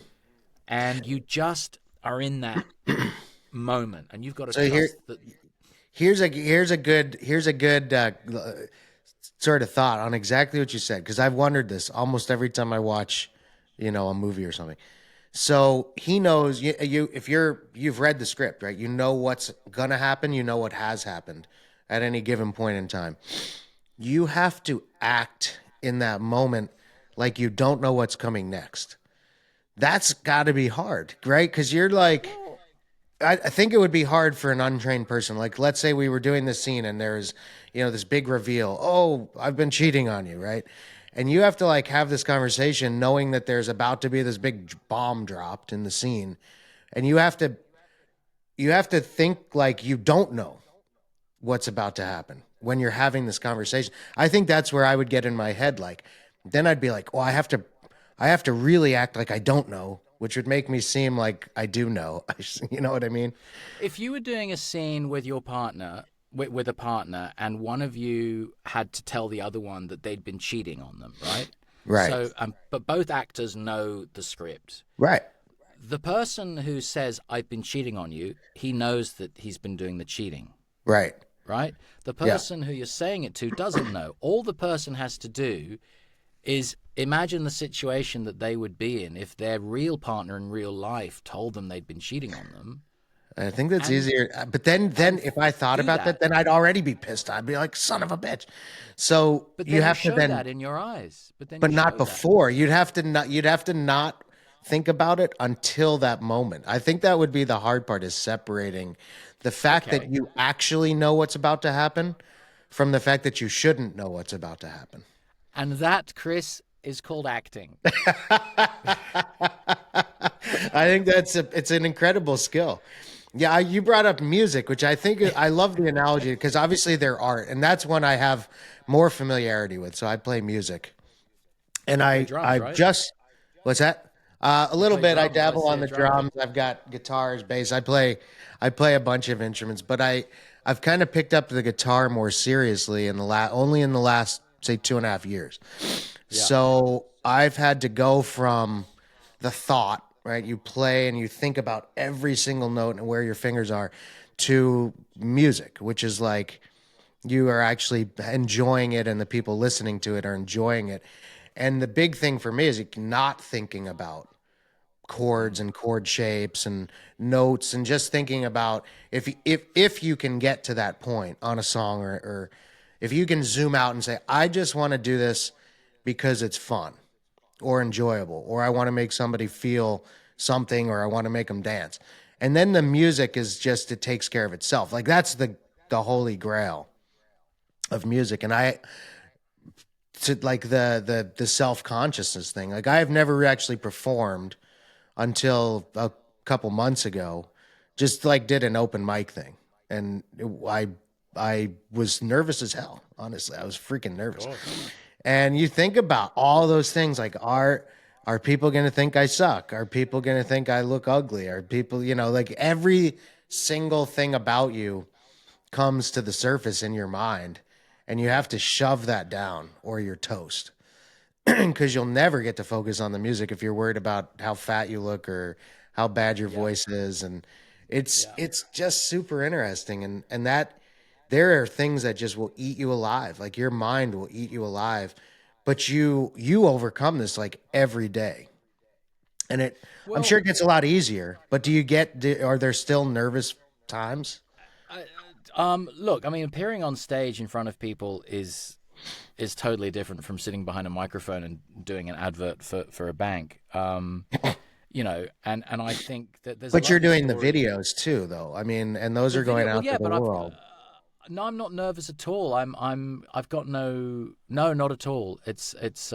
And you just are in that moment, and you've got to So here, trust that. here's a good sort of thought on exactly what you said, because I've wondered this almost every time I watch, a movie or something. So he knows you've read the script, right? You know what's gonna happen. You know what has happened at any given point in time. You have to act in that moment like you don't know what's coming next. That's got to be hard, right? Because you're like, Well, I think it would be hard for an untrained person. Like, let's say we were doing this scene and there's, this big reveal. Oh, I've been cheating on you, right? And you have to like have this conversation knowing that there's about to be this big bomb dropped in the scene. And you have to you have to think like you don't know what's about to happen when you're having this conversation. I think that's where I would get in my head. Like, then I'd be like, well, I have to really act like I don't know, which would make me seem like I do know. You know what I mean? If you were doing a scene with your partner, with a partner, and one of you had to tell the other one that they'd been cheating on them, right? Right. So, but both actors know the script. Right. The person who says, I've been cheating on you, he knows that he's been doing the cheating, Right. right? The Yeah. person who you're saying it to doesn't know. All the person has to do is imagine the situation that they would be in if their real partner in real life told them they'd been cheating on them, I think that's and easier. But then and if I thought do about that, that. then I'd already be pissed. I'd be like, son of a bitch. So But you then you have to show then, that in your eyes. But then but you not show that. before. You'd have to not think about it until that moment. I think that would be the hard part, is separating the fact that Okay. you actually know what's about to happen from the fact that you shouldn't know what's about to happen. And that, Chris, is called acting. I think it's an incredible skill. Yeah, you brought up music, which I think I love the analogy because obviously they're art, and that's one I have more familiarity with. So I play music, and You play drums, I've right? just what's that? A You little play bit. I drums. I dabble see on a the drum drums. kit. I've got guitars, bass. I play a bunch of instruments, but I've kind of picked up the guitar more seriously in the only in the last say 2.5 years. Yeah. So I've had to go from the thought, right? You play and you think about every single note and where your fingers are, to music, which is like you are actually enjoying it and the people listening to it are enjoying it. And the big thing for me is not thinking about chords Mm. and chord shapes and notes, and just thinking about if you can get to that point on a song, or if you can zoom out and say, I just want to do this because it's fun or enjoyable, or I want to make somebody feel something, or I want to make them dance. And then the music is just, it takes care of itself. Like that's the holy grail of music. And I to like the self-consciousness thing. Like I've never actually performed until a couple months ago. Just like did an open mic thing. And I was nervous as hell, honestly. I was freaking Of nervous. course. And you think about all those things, like are people going to think I suck? Are people going to think I look ugly? Are people, like every single thing about you comes to the surface in your mind, and you have to shove that down or you're toast. Because you'll never get to focus on the music if you're worried about how fat you look or how bad your Yeah. voice is. And it's Yeah. it's just super interesting, and that there are things that just will eat you alive. Like your mind will eat you alive, but you overcome this like every day. And I'm Well, sure it gets a lot easier, but are there still nervous times? I, look, I mean, appearing on stage in front of people is totally different from sitting behind a microphone and doing an advert for a bank. And I think that there's a But you're lovely doing the story. videos too, though. I mean, and those The are going video, well, out to yeah, the but world. no, I'm not nervous at all. I've got no, not at all. I just,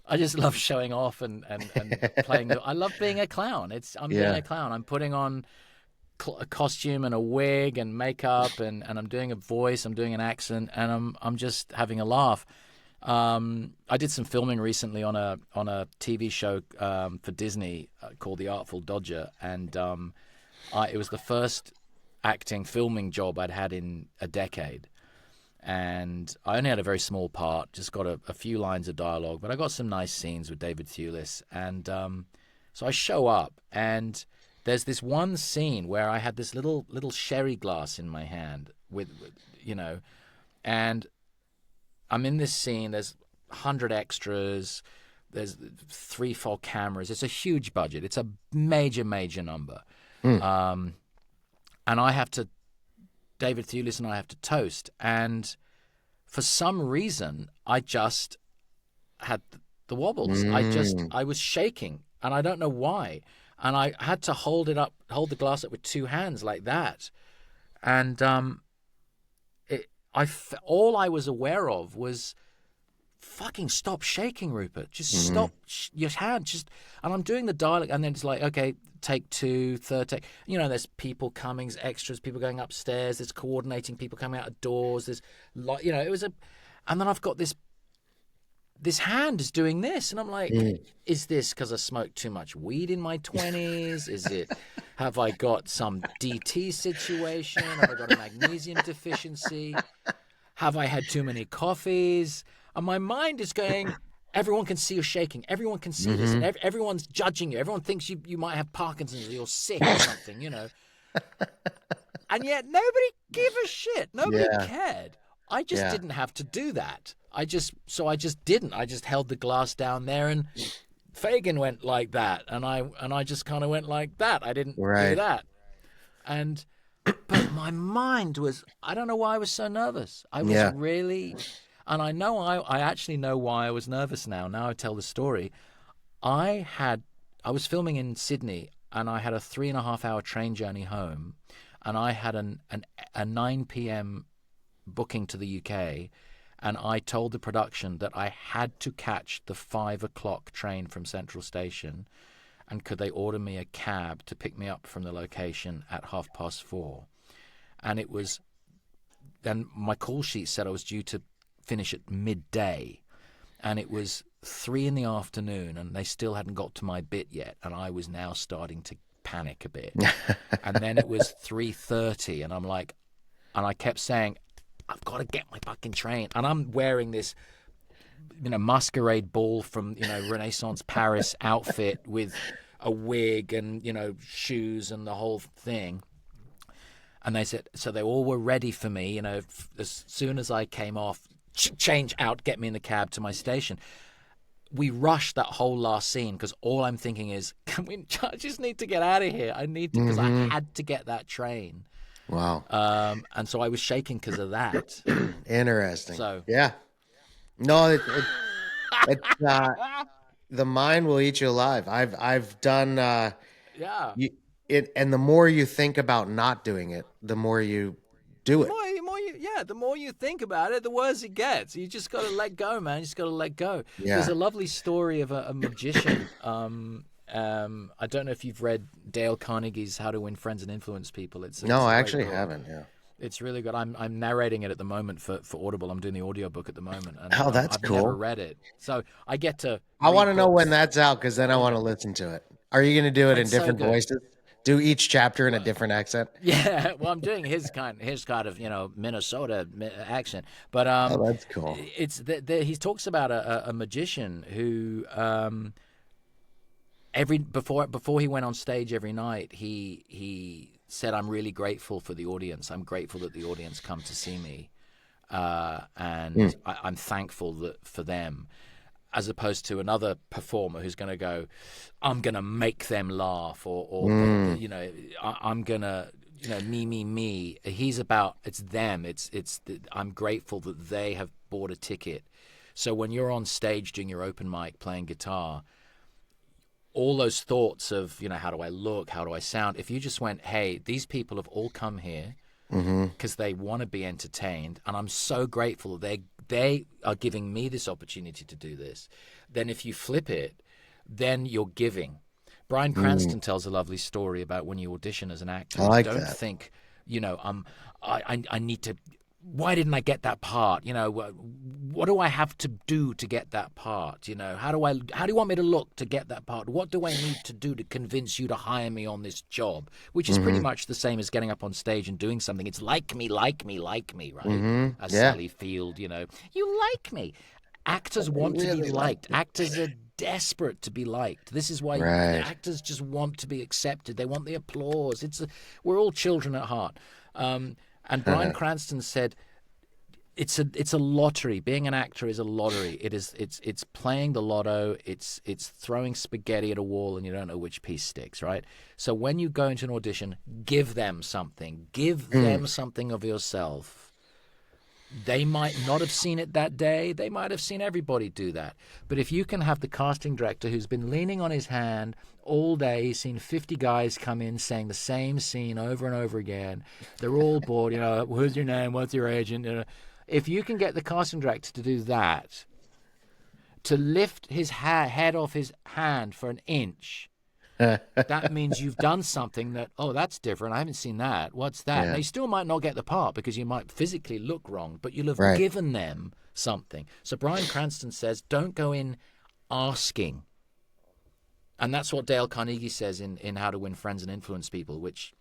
I just love showing off and playing. I love being a clown. I'm being Yeah. a clown. I'm putting on a costume and a wig and makeup, and I'm doing a voice. I'm doing an accent, and I'm just having a laugh. I did some filming recently on a TV show for Disney called The Artful Dodger, and it was the first acting filming job I'd had in a decade. And I only had a very small part, just got a few lines of dialogue, but I got some nice scenes with David Thewlis. And so I show up, and there's this one scene where I had this little sherry glass in my hand with, and I'm in this scene. There's 100 extras. There's 3, 4 cameras. It's a huge budget. It's a major number. Hmm. And I have to, David Thewlis and I have to toast. And for some reason, I just had the wobbles. Mm. I was shaking, and I don't know why. And I had to hold the glass up with 2 hands like that. And all I was aware of was fucking stop shaking, Rupert. Just Hmm. stop your hand. Just, and I'm doing the dialogue, and then it's like, okay, take two, third take. You know, there's people coming, extras, people going upstairs. There's coordinating, people coming out of doors. There's like, you know, it was a, and then I've got this hand is doing this, and I'm like, is this because I smoked too much weed in my 20s? Is it, have I got some DT situation? Have I got a magnesium deficiency? Have I had too many coffees? And my mind is going, everyone can see you shaking. Everyone can see this. And Hmm. everyone's judging you. Everyone thinks you might have Parkinson's or you're sick or something, you know. And yet nobody gave a shit. Nobody Yeah. cared. I just Yeah. didn't have to do that. I just didn't. I just held the glass down there, and Fagin went like that. And I just kind of went like that. I didn't do Right. that. And but my mind was, I don't know why I was so nervous. I was Yeah. really, and I actually know why I was nervous now. Now I tell the story. I was filming in Sydney, and I had a 3.5 hour train journey home, and I had a 9 p.m. booking to the UK, and I told the production that I had to catch the 5 o'clock train from Central Station, and could they order me a cab to pick me up from the location at 4:30. And it was, then my call sheet said I was due to finish at midday, and it was 3 in the afternoon, and they still hadn't got to my bit yet, and I was now starting to panic a bit. And then it was 3:30, and I'm like, and I kept saying, I've got to get my fucking train. And I'm wearing this, you know, masquerade ball from, you know, Renaissance Paris outfit with a wig and, you know, shoes and the whole thing. And they said, so they all were ready for me, you know, as soon as I came off, change out, get me in the cab to my station. We rushed that whole last scene because all I'm thinking is, I just need to get out of here. I need to, because I Hmm. had to get that train. Wow. And so I was shaking because of that. Interesting. So, Yeah. No, it the mind will eat you alive. I've done yeah. you it, and the more you think about not doing it, the more you do it. The more you think about it, the worse it gets. You just got to let go, man. You just got to let go. There's Yeah. a lovely story of a magician. I don't know if you've read Dale Carnegie's How to Win Friends and Influence People. No, It's a I great actually book. haven't. Yeah. It's really good. I'm narrating it at the moment for Audible. I'm doing the audiobook at the moment, and Oh, that's I've never cool. read it, so I get to I want read to know when books. that's out because then I You want to know, listen to it. Are you going to do it in it's so different good. voices? Do each chapter in a Well, different accent? yeah, well, I'm doing his kind of, you know, Minnesota accent, but Oh, that's cool. it's he talks about a magician who before he went on stage every night, he said, I'm really grateful for the audience. I'm grateful that the audience come to see me, Mm. and I'm thankful for them. As opposed to another performer who's going to go, I'm going to make them laugh, or Mm. you know, I'm going to, you know, me. He's about, it's them. I'm grateful that they have bought a ticket. So when you're on stage doing your open mic playing guitar, all those thoughts of, you know, how do I look, how do I sound? If you just went, hey, these people have all come here Hmm. because they want to be entertained, and I'm so grateful that they are giving me this opportunity to do this. Then if you flip it, then you're giving. Bryan Mm. Cranston tells a lovely story about when you audition as an actor. I You like don't that. think, you know, I need to. Why didn't I get that part? You know, what do I have to do to get that part? You know, how do you want me to look to get that part? What do I need to do to convince you to hire me on this job? Which is pretty Hmm. much the same as getting up on stage and doing something. It's like me, right? Hmm. As Yeah. Sally Field, you know, you like me. Actors I want to be really like liked. it. Actors are desperate to be liked. This is why Right. actors just want to be accepted. They want the applause. We're all children at heart. And Bryan Cranston said, it's a lottery. Being an actor is a lottery. It's playing the lotto. It's throwing spaghetti at a wall and you don't know which piece sticks, right? So when you go into an audition, give them something. Give Mm. them something of yourself. They might not have seen it that day. They might have seen everybody do that. But if you can have the casting director who's been leaning on his hand all day, he's seen 50 guys come in saying the same scene over and over again. They're all bored. You know, who's your name? What's your agent? You know, if you can get the casting director to do that, to lift his head off his hand for an inch, that means you've done something that, oh, that's different. I haven't seen that. What's that? Now, Yeah. you still might not get the part because you might physically look wrong, but you'll have Right. given them something. So Bryan Cranston says, don't go in asking. And that's what Dale Carnegie says in How to Win Friends and Influence People, which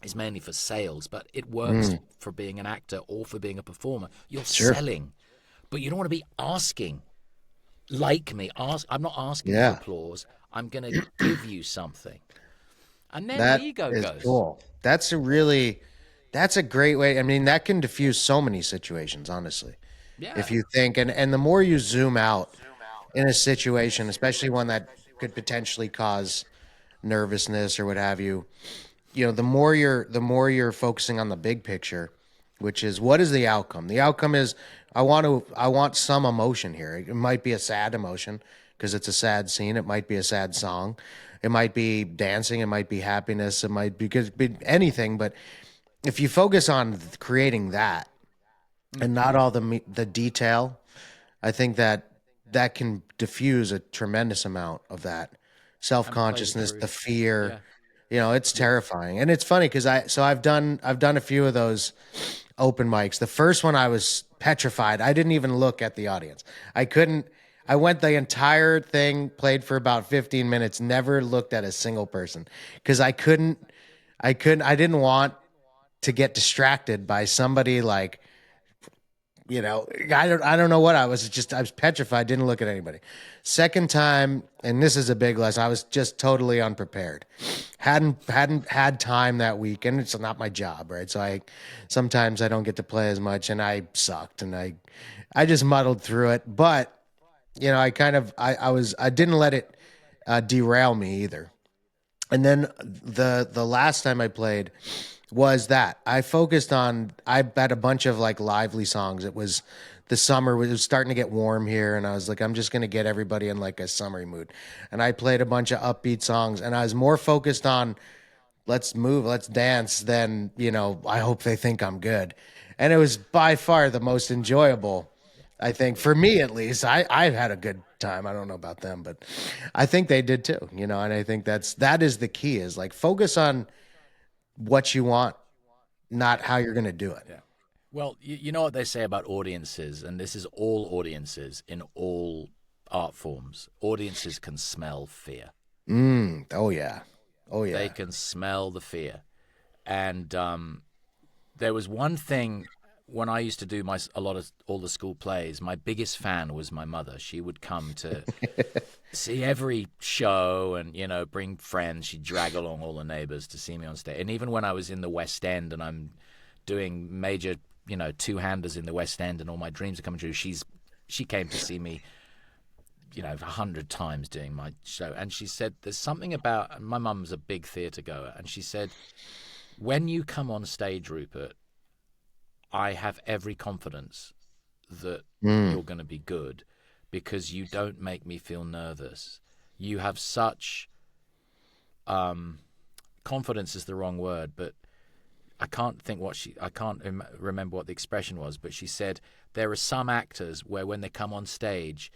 is mainly for sales, but it works Mm, for being an actor or for being a performer. You're sure. selling, but you don't want to be asking. Like me, I'm not asking for Yeah. applause. I'm going to give you something. And then the That ego is goes. cool. That's a great way. I mean, that can diffuse so many situations, honestly. If Yeah. you think, and the more you zoom out in a situation, especially one that could potentially cause nervousness or what have you, the more you're focusing on the big picture, which is what is the outcome. The outcome is I want some emotion here. It might be a sad emotion because it's a sad scene. It might be a sad song. It might be dancing. It might be happiness. It might be anything. But if you focus on creating that and not all the detail, I think that can diffuse a tremendous amount of that self And play it consciousness, through. the fear. Yeah. It's Yeah. terrifying, and it's funny because I've done a few of those open mics. The first one I was petrified. I didn't even look at the audience. I couldn't. I went the entire thing, played for about 15 minutes, never looked at a single person because I couldn't. I couldn't. I didn't want to get distracted by somebody like I don't know what I was petrified, didn't look at anybody. Second time, and this is a big lesson, I was just totally unprepared. Hadn't had time that week, and it's not my job, right? So I sometimes I don't get to play as much, and I sucked, and I just muddled through it. But I didn't let it derail me either. And then the last time I played was that I focused on I had a bunch of like lively songs. It was the summer, it was starting to get warm here, and I was like, I'm just gonna get everybody in like a summery mood. And I played a bunch of upbeat songs, and I was more focused on let's move, let's dance than, I hope they think I'm good. And it was by far the most enjoyable, I think, for me at least. I've had a good time. I don't know about them, but I think they did too, and I think that is the key is like focus on what you want, not how you're gonna do it. Yeah. Well, you know what they say about audiences, and this is all audiences in all art forms. Audiences can smell fear. Oh yeah. Oh They yeah. can smell the fear. And there was one thing when I used to do a lot of all the school plays. My biggest fan was my mother. She would come to see every show and bring friends. She'd drag along all the neighbors to see me on stage. And even when I was in the West End and I'm doing major two-handers in the West End and all my dreams are coming true, she came to see me 100 times doing my show. And she said there's something about, my mum's a big theatre goer, and she said when you come on stage, Rupert, I have every confidence that Mm. you're going to be good because you don't make me feel nervous. You have such confidence is the wrong word, but I can't remember what the expression was, but she said there are some actors where when they come on stage,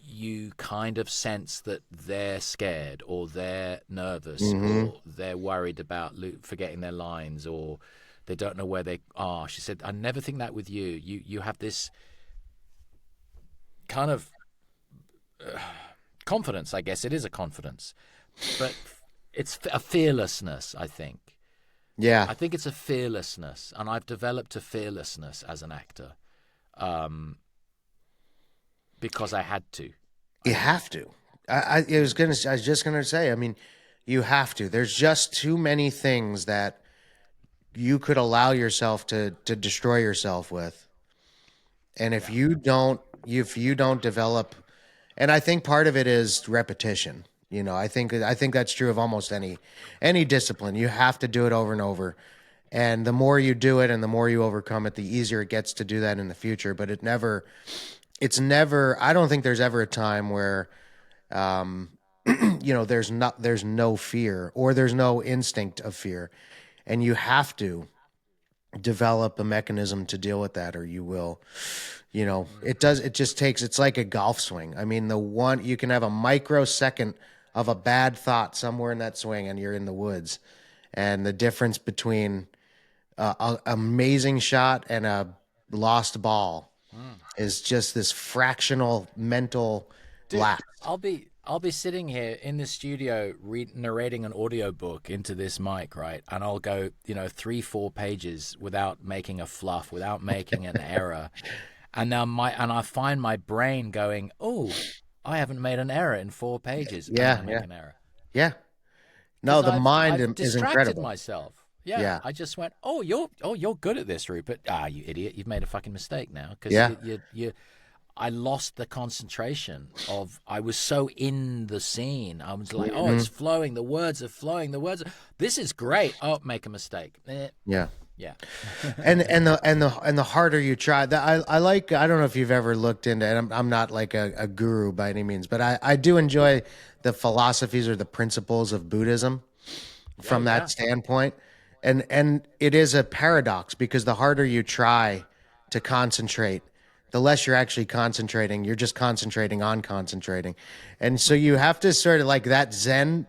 you kind of sense that they're scared or they're nervous Mm-hmm. or they're worried about forgetting their lines or they don't know where they are. She said, I never think that with you. You have this kind of confidence, I guess. It is a confidence, but it's a fearlessness, I think. Yeah. I think it's a fearlessness, and I've developed a fearlessness as an actor because I had to. You have to. I was just gonna say. I mean, you have to. There's just too many things that you could allow yourself to destroy yourself with, and Yeah. if you don't develop, and I think part of it is repetition. I think that's true of almost any discipline. You have to do it over and over, and the more you do it, and the more you overcome it, the easier it gets to do that in the future. But it's never. I don't think there's ever a time where there's no fear or there's no instinct of fear, and you have to develop a mechanism to deal with that, or It just takes, it's like a golf swing. I mean, you can have a microsecond of a bad thought somewhere in that swing and you're in the woods. And the difference between a amazing shot and a lost ball Mm. is just this fractional mental Dude, lapse. I'll be sitting here in the studio narrating an audiobook into this mic, right? And I'll go, 3, 4 pages without making a fluff, without making an error. And now I find my brain going, "Oh, I haven't made an error in 4 pages," and then Yeah, I make yeah, an error yeah. No, because the mind I've is distracted incredible. myself. Yeah, Yeah, I just went, "Oh, you're good at this, Rupert." Ah, you idiot! You've made a fucking mistake now because yeah. you I lost the concentration of. I was so in the scene. I was like, "Oh, it's Hmm. flowing. The words are flowing. This is great." Oh, make a mistake. Yeah. Yeah. And the harder you try, I don't know if you've ever looked into, and I'm not like a guru by any means, but I do enjoy the philosophies or the principles of Buddhism Oh from that yeah. standpoint. And it is a paradox because the harder you try to concentrate, the less you're actually concentrating. You're just concentrating on concentrating. And so you have to sort of like that Zen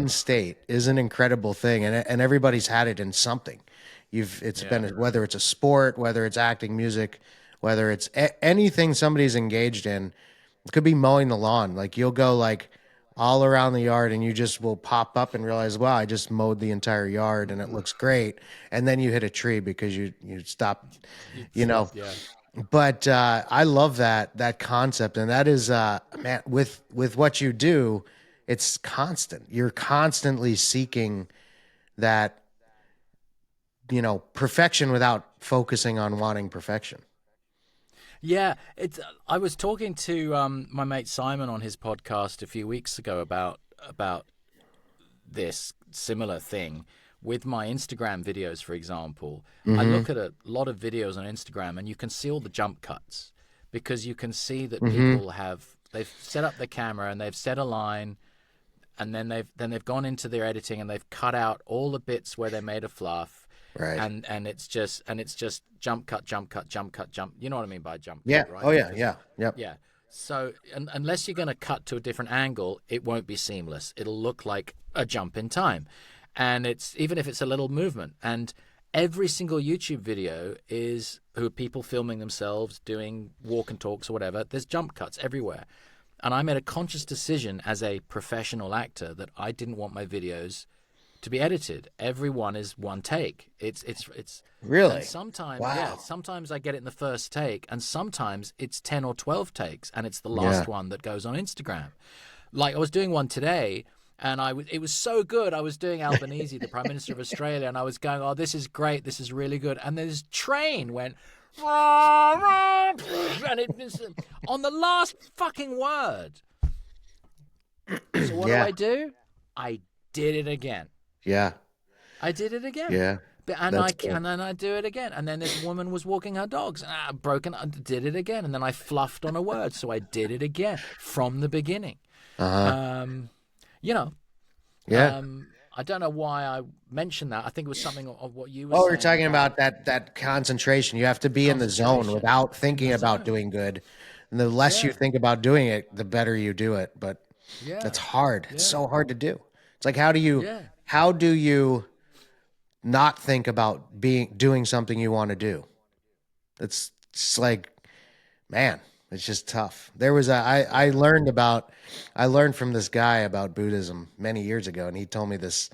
state is an incredible thing, and everybody's had it in something. It's Yeah. been, whether it's a sport, whether it's acting, music, whether it's anything somebody's engaged in. It could be mowing the lawn. Like you'll go like all around the yard, and you just will pop up and realize, wow, I just mowed the entire yard, and it looks great. And then you hit a tree because you stop, You you know. stopped. Yeah. But I love that concept, and that is, man, with what you do, it's constant. You're constantly seeking that, perfection without focusing on wanting perfection. Yeah, it's. I was talking to my mate Simon on his podcast a few weeks ago about this similar thing with my Instagram videos, for example. I Mm-hmm. look at a lot of videos on Instagram, and you can see all the jump cuts because you can see that Mm-hmm. they've set up the camera and they've set a line, and then they've gone into their editing and they've cut out all the bits where they made a fluff, Right. and it's just jump cut, jump cut, jump cut, jump. You know what I mean by jump Yeah. cut, right? Oh yeah. Because Yeah. Yep. yeah. So unless you're going to cut to a different angle, it won't be seamless. It'll look like a jump in time, and it's even if it's a little movement. And every single YouTube video is who are people filming themselves doing walk and talks or whatever. There's jump cuts everywhere. And I made a conscious decision as a professional actor that I didn't want my videos to be edited. Everyone is one take. And Really. sometimes, yeah, Wow. sometimes I get it in the first take, and sometimes it's 10 or 12 takes, and it's the Yeah. last one that goes on Instagram. Like I was doing one today, and it was so good. I was doing Albanese, the Prime Minister of Australia, and I was going, "Oh, this is great. This is really good." And this train went, and it was on the last fucking word. So what do Yeah. I do? I did it again. Yeah. I did it again. Yeah. And That's cool. and then I do it again. And then this woman was walking her dogs. And I did it again. And then I fluffed on a word, so I did it again from the beginning. Uh-huh. Um, you know, Yeah. I don't know why I mentioned that. I think it was something of what you were Oh, we're saying talking about about that concentration. You have to be in the zone concentration without in thinking the about zone. doing good. And the less you Yeah, think about doing it, the better you do it. But yeah, that's hard. It's yeah, so hard to do. It's like, how do you not think about doing something you want to do? It's like, man, it's just tough. There was a yeah. I learned from this guy about Buddhism many years ago, and he told me this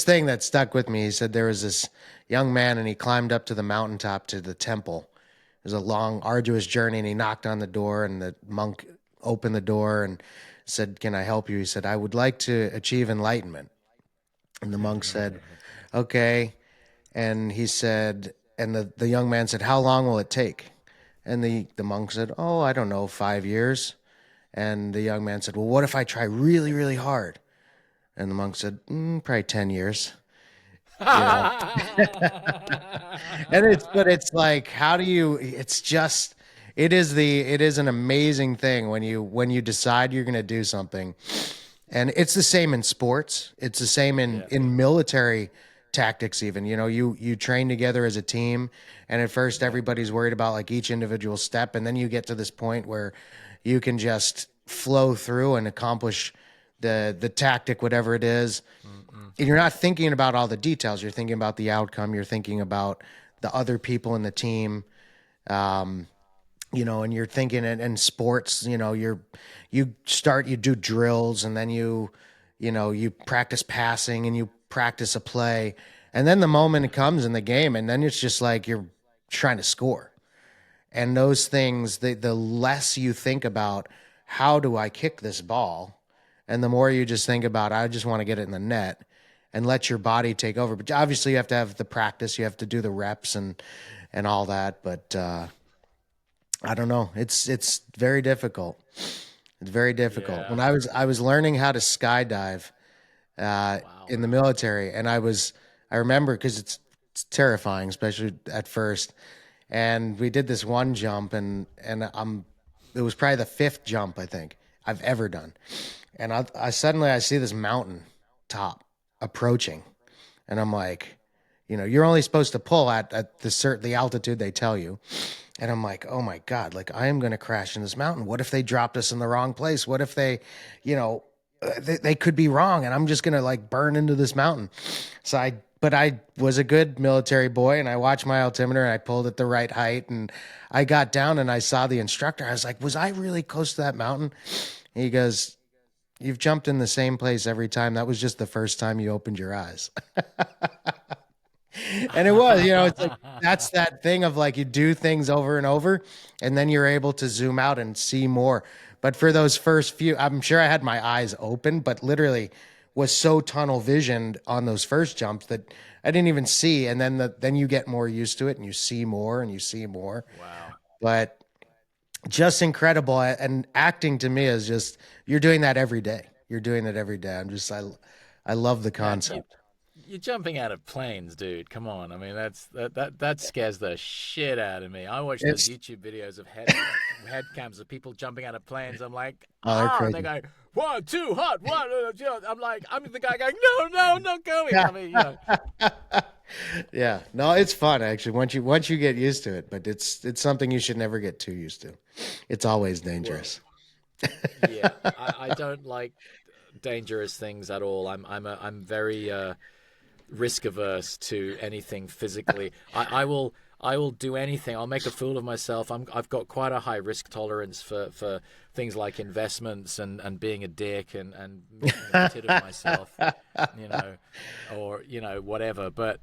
thing that stuck with me. He said there was this young man, and he climbed up to the mountaintop to the temple. It was a long, arduous journey, and he knocked on the door, and the monk opened the door and said, "Can I help you?" He said, "I would like to achieve enlightenment." And the monk said, "Okay." And he said, and the young man said, "How long will it take?" And the monk said, "Oh, I don't know, 5 years." And the young man said, "Well, what if I try really, really hard?" And the monk said, "Probably 10 years." You know, but it's like, how do you? It's just, it is an amazing thing when you decide you're going to do something, and it's the same in sports. It's the same in Yeah. military tactics even. You know, you train together as a team, and at first Yeah. everybody's worried about like each individual step, and then you get to this point where you can just flow through and accomplish the tactic, whatever it is. Mm-mm. And you're not thinking about all the details. You're thinking about the outcome. You're thinking about the other people in the team. Um, you know, and you're thinking in sports, you know, you do drills, and then you know, you practice passing and you practice a play. And then the moment it comes in the game, and then it's just like you're trying to score. And those things, the less you think about how do I kick this ball, and the more you just think about, I just want to get it in the net and let your body take over. But obviously, you have to have the practice, you have to do the reps and all that. But I don't know. It's very difficult. It's very difficult. When Yeah. I was learning how to skydive Wow. in the military, and I remember because it's terrifying, especially at first. And we did this one jump, and it was probably the fifth jump I think I've ever done. And I suddenly I see this mountain top approaching, and I'm like, you know, you're only supposed to pull at the altitude they tell you. And I'm like, oh my God, like I am going to crash in this mountain. What if they dropped us in the wrong place? What if they, you know, they could be wrong, and I'm just going to like burn into this mountain. But I was a good military boy, and I watched my altimeter, and I pulled at the right height, and I got down and I saw the instructor. I was like, was I really close to that mountain? And he goes, you've jumped in the same place every time. That was just the first time you opened your eyes. And it was, you know, it's like that's that thing of like you do things over and over, and then you're able to zoom out and see more. But for those first few, I'm sure I had my eyes open, but literally was so tunnel visioned on those first jumps that I didn't even see. And then you get more used to it, and you see more and you see more. Wow. But just incredible. And acting to me is just you're doing that every day. You're doing it every day. I love the Man, concept. you're jumping out of planes, dude. Come on. I mean, that scares the shit out of me. I watch those It's YouTube videos of head cams of people jumping out of planes. I'm like, oh, they're and they crazy. go, one, two, hot, one. I'm like, I'm the guy going, no, no, not going. I mean, Yeah, no, it's fun actually once you get used to it, but it's something you should never get too used to. It's always well, dangerous. yeah, I don't like dangerous things at all. I'm very risk averse to anything physically. I will do anything. I'll make a fool of myself. I've got quite a high risk tolerance for things like investments and being a dick and making a tit of myself, you know, or whatever. But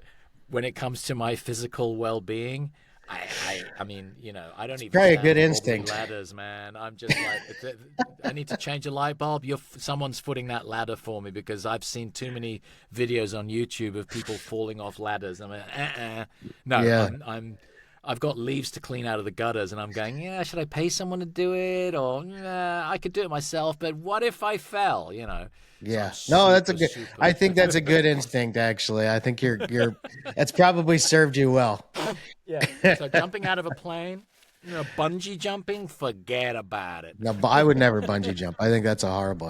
when it comes to my physical well-being, I mean, I don't even Probably a stand good on wobbly instinct. ladders, man. I'm just like, I need to change a light bulb. Someone's footing that ladder for me because I've seen too many videos on YouTube of people falling off ladders. I'm like, no, Yeah. I've got leaves to clean out of the gutters, and I'm going, yeah, should I pay someone to do it, or I could do it myself? But what if I fell? So I'm Yeah. No, that's a super, good super. I think that's a good instinct actually. I think you're that's probably served you well. Yeah. So jumping out of a plane, bungee jumping, forget about it. No, but I would never bungee jump. I think that's a horrible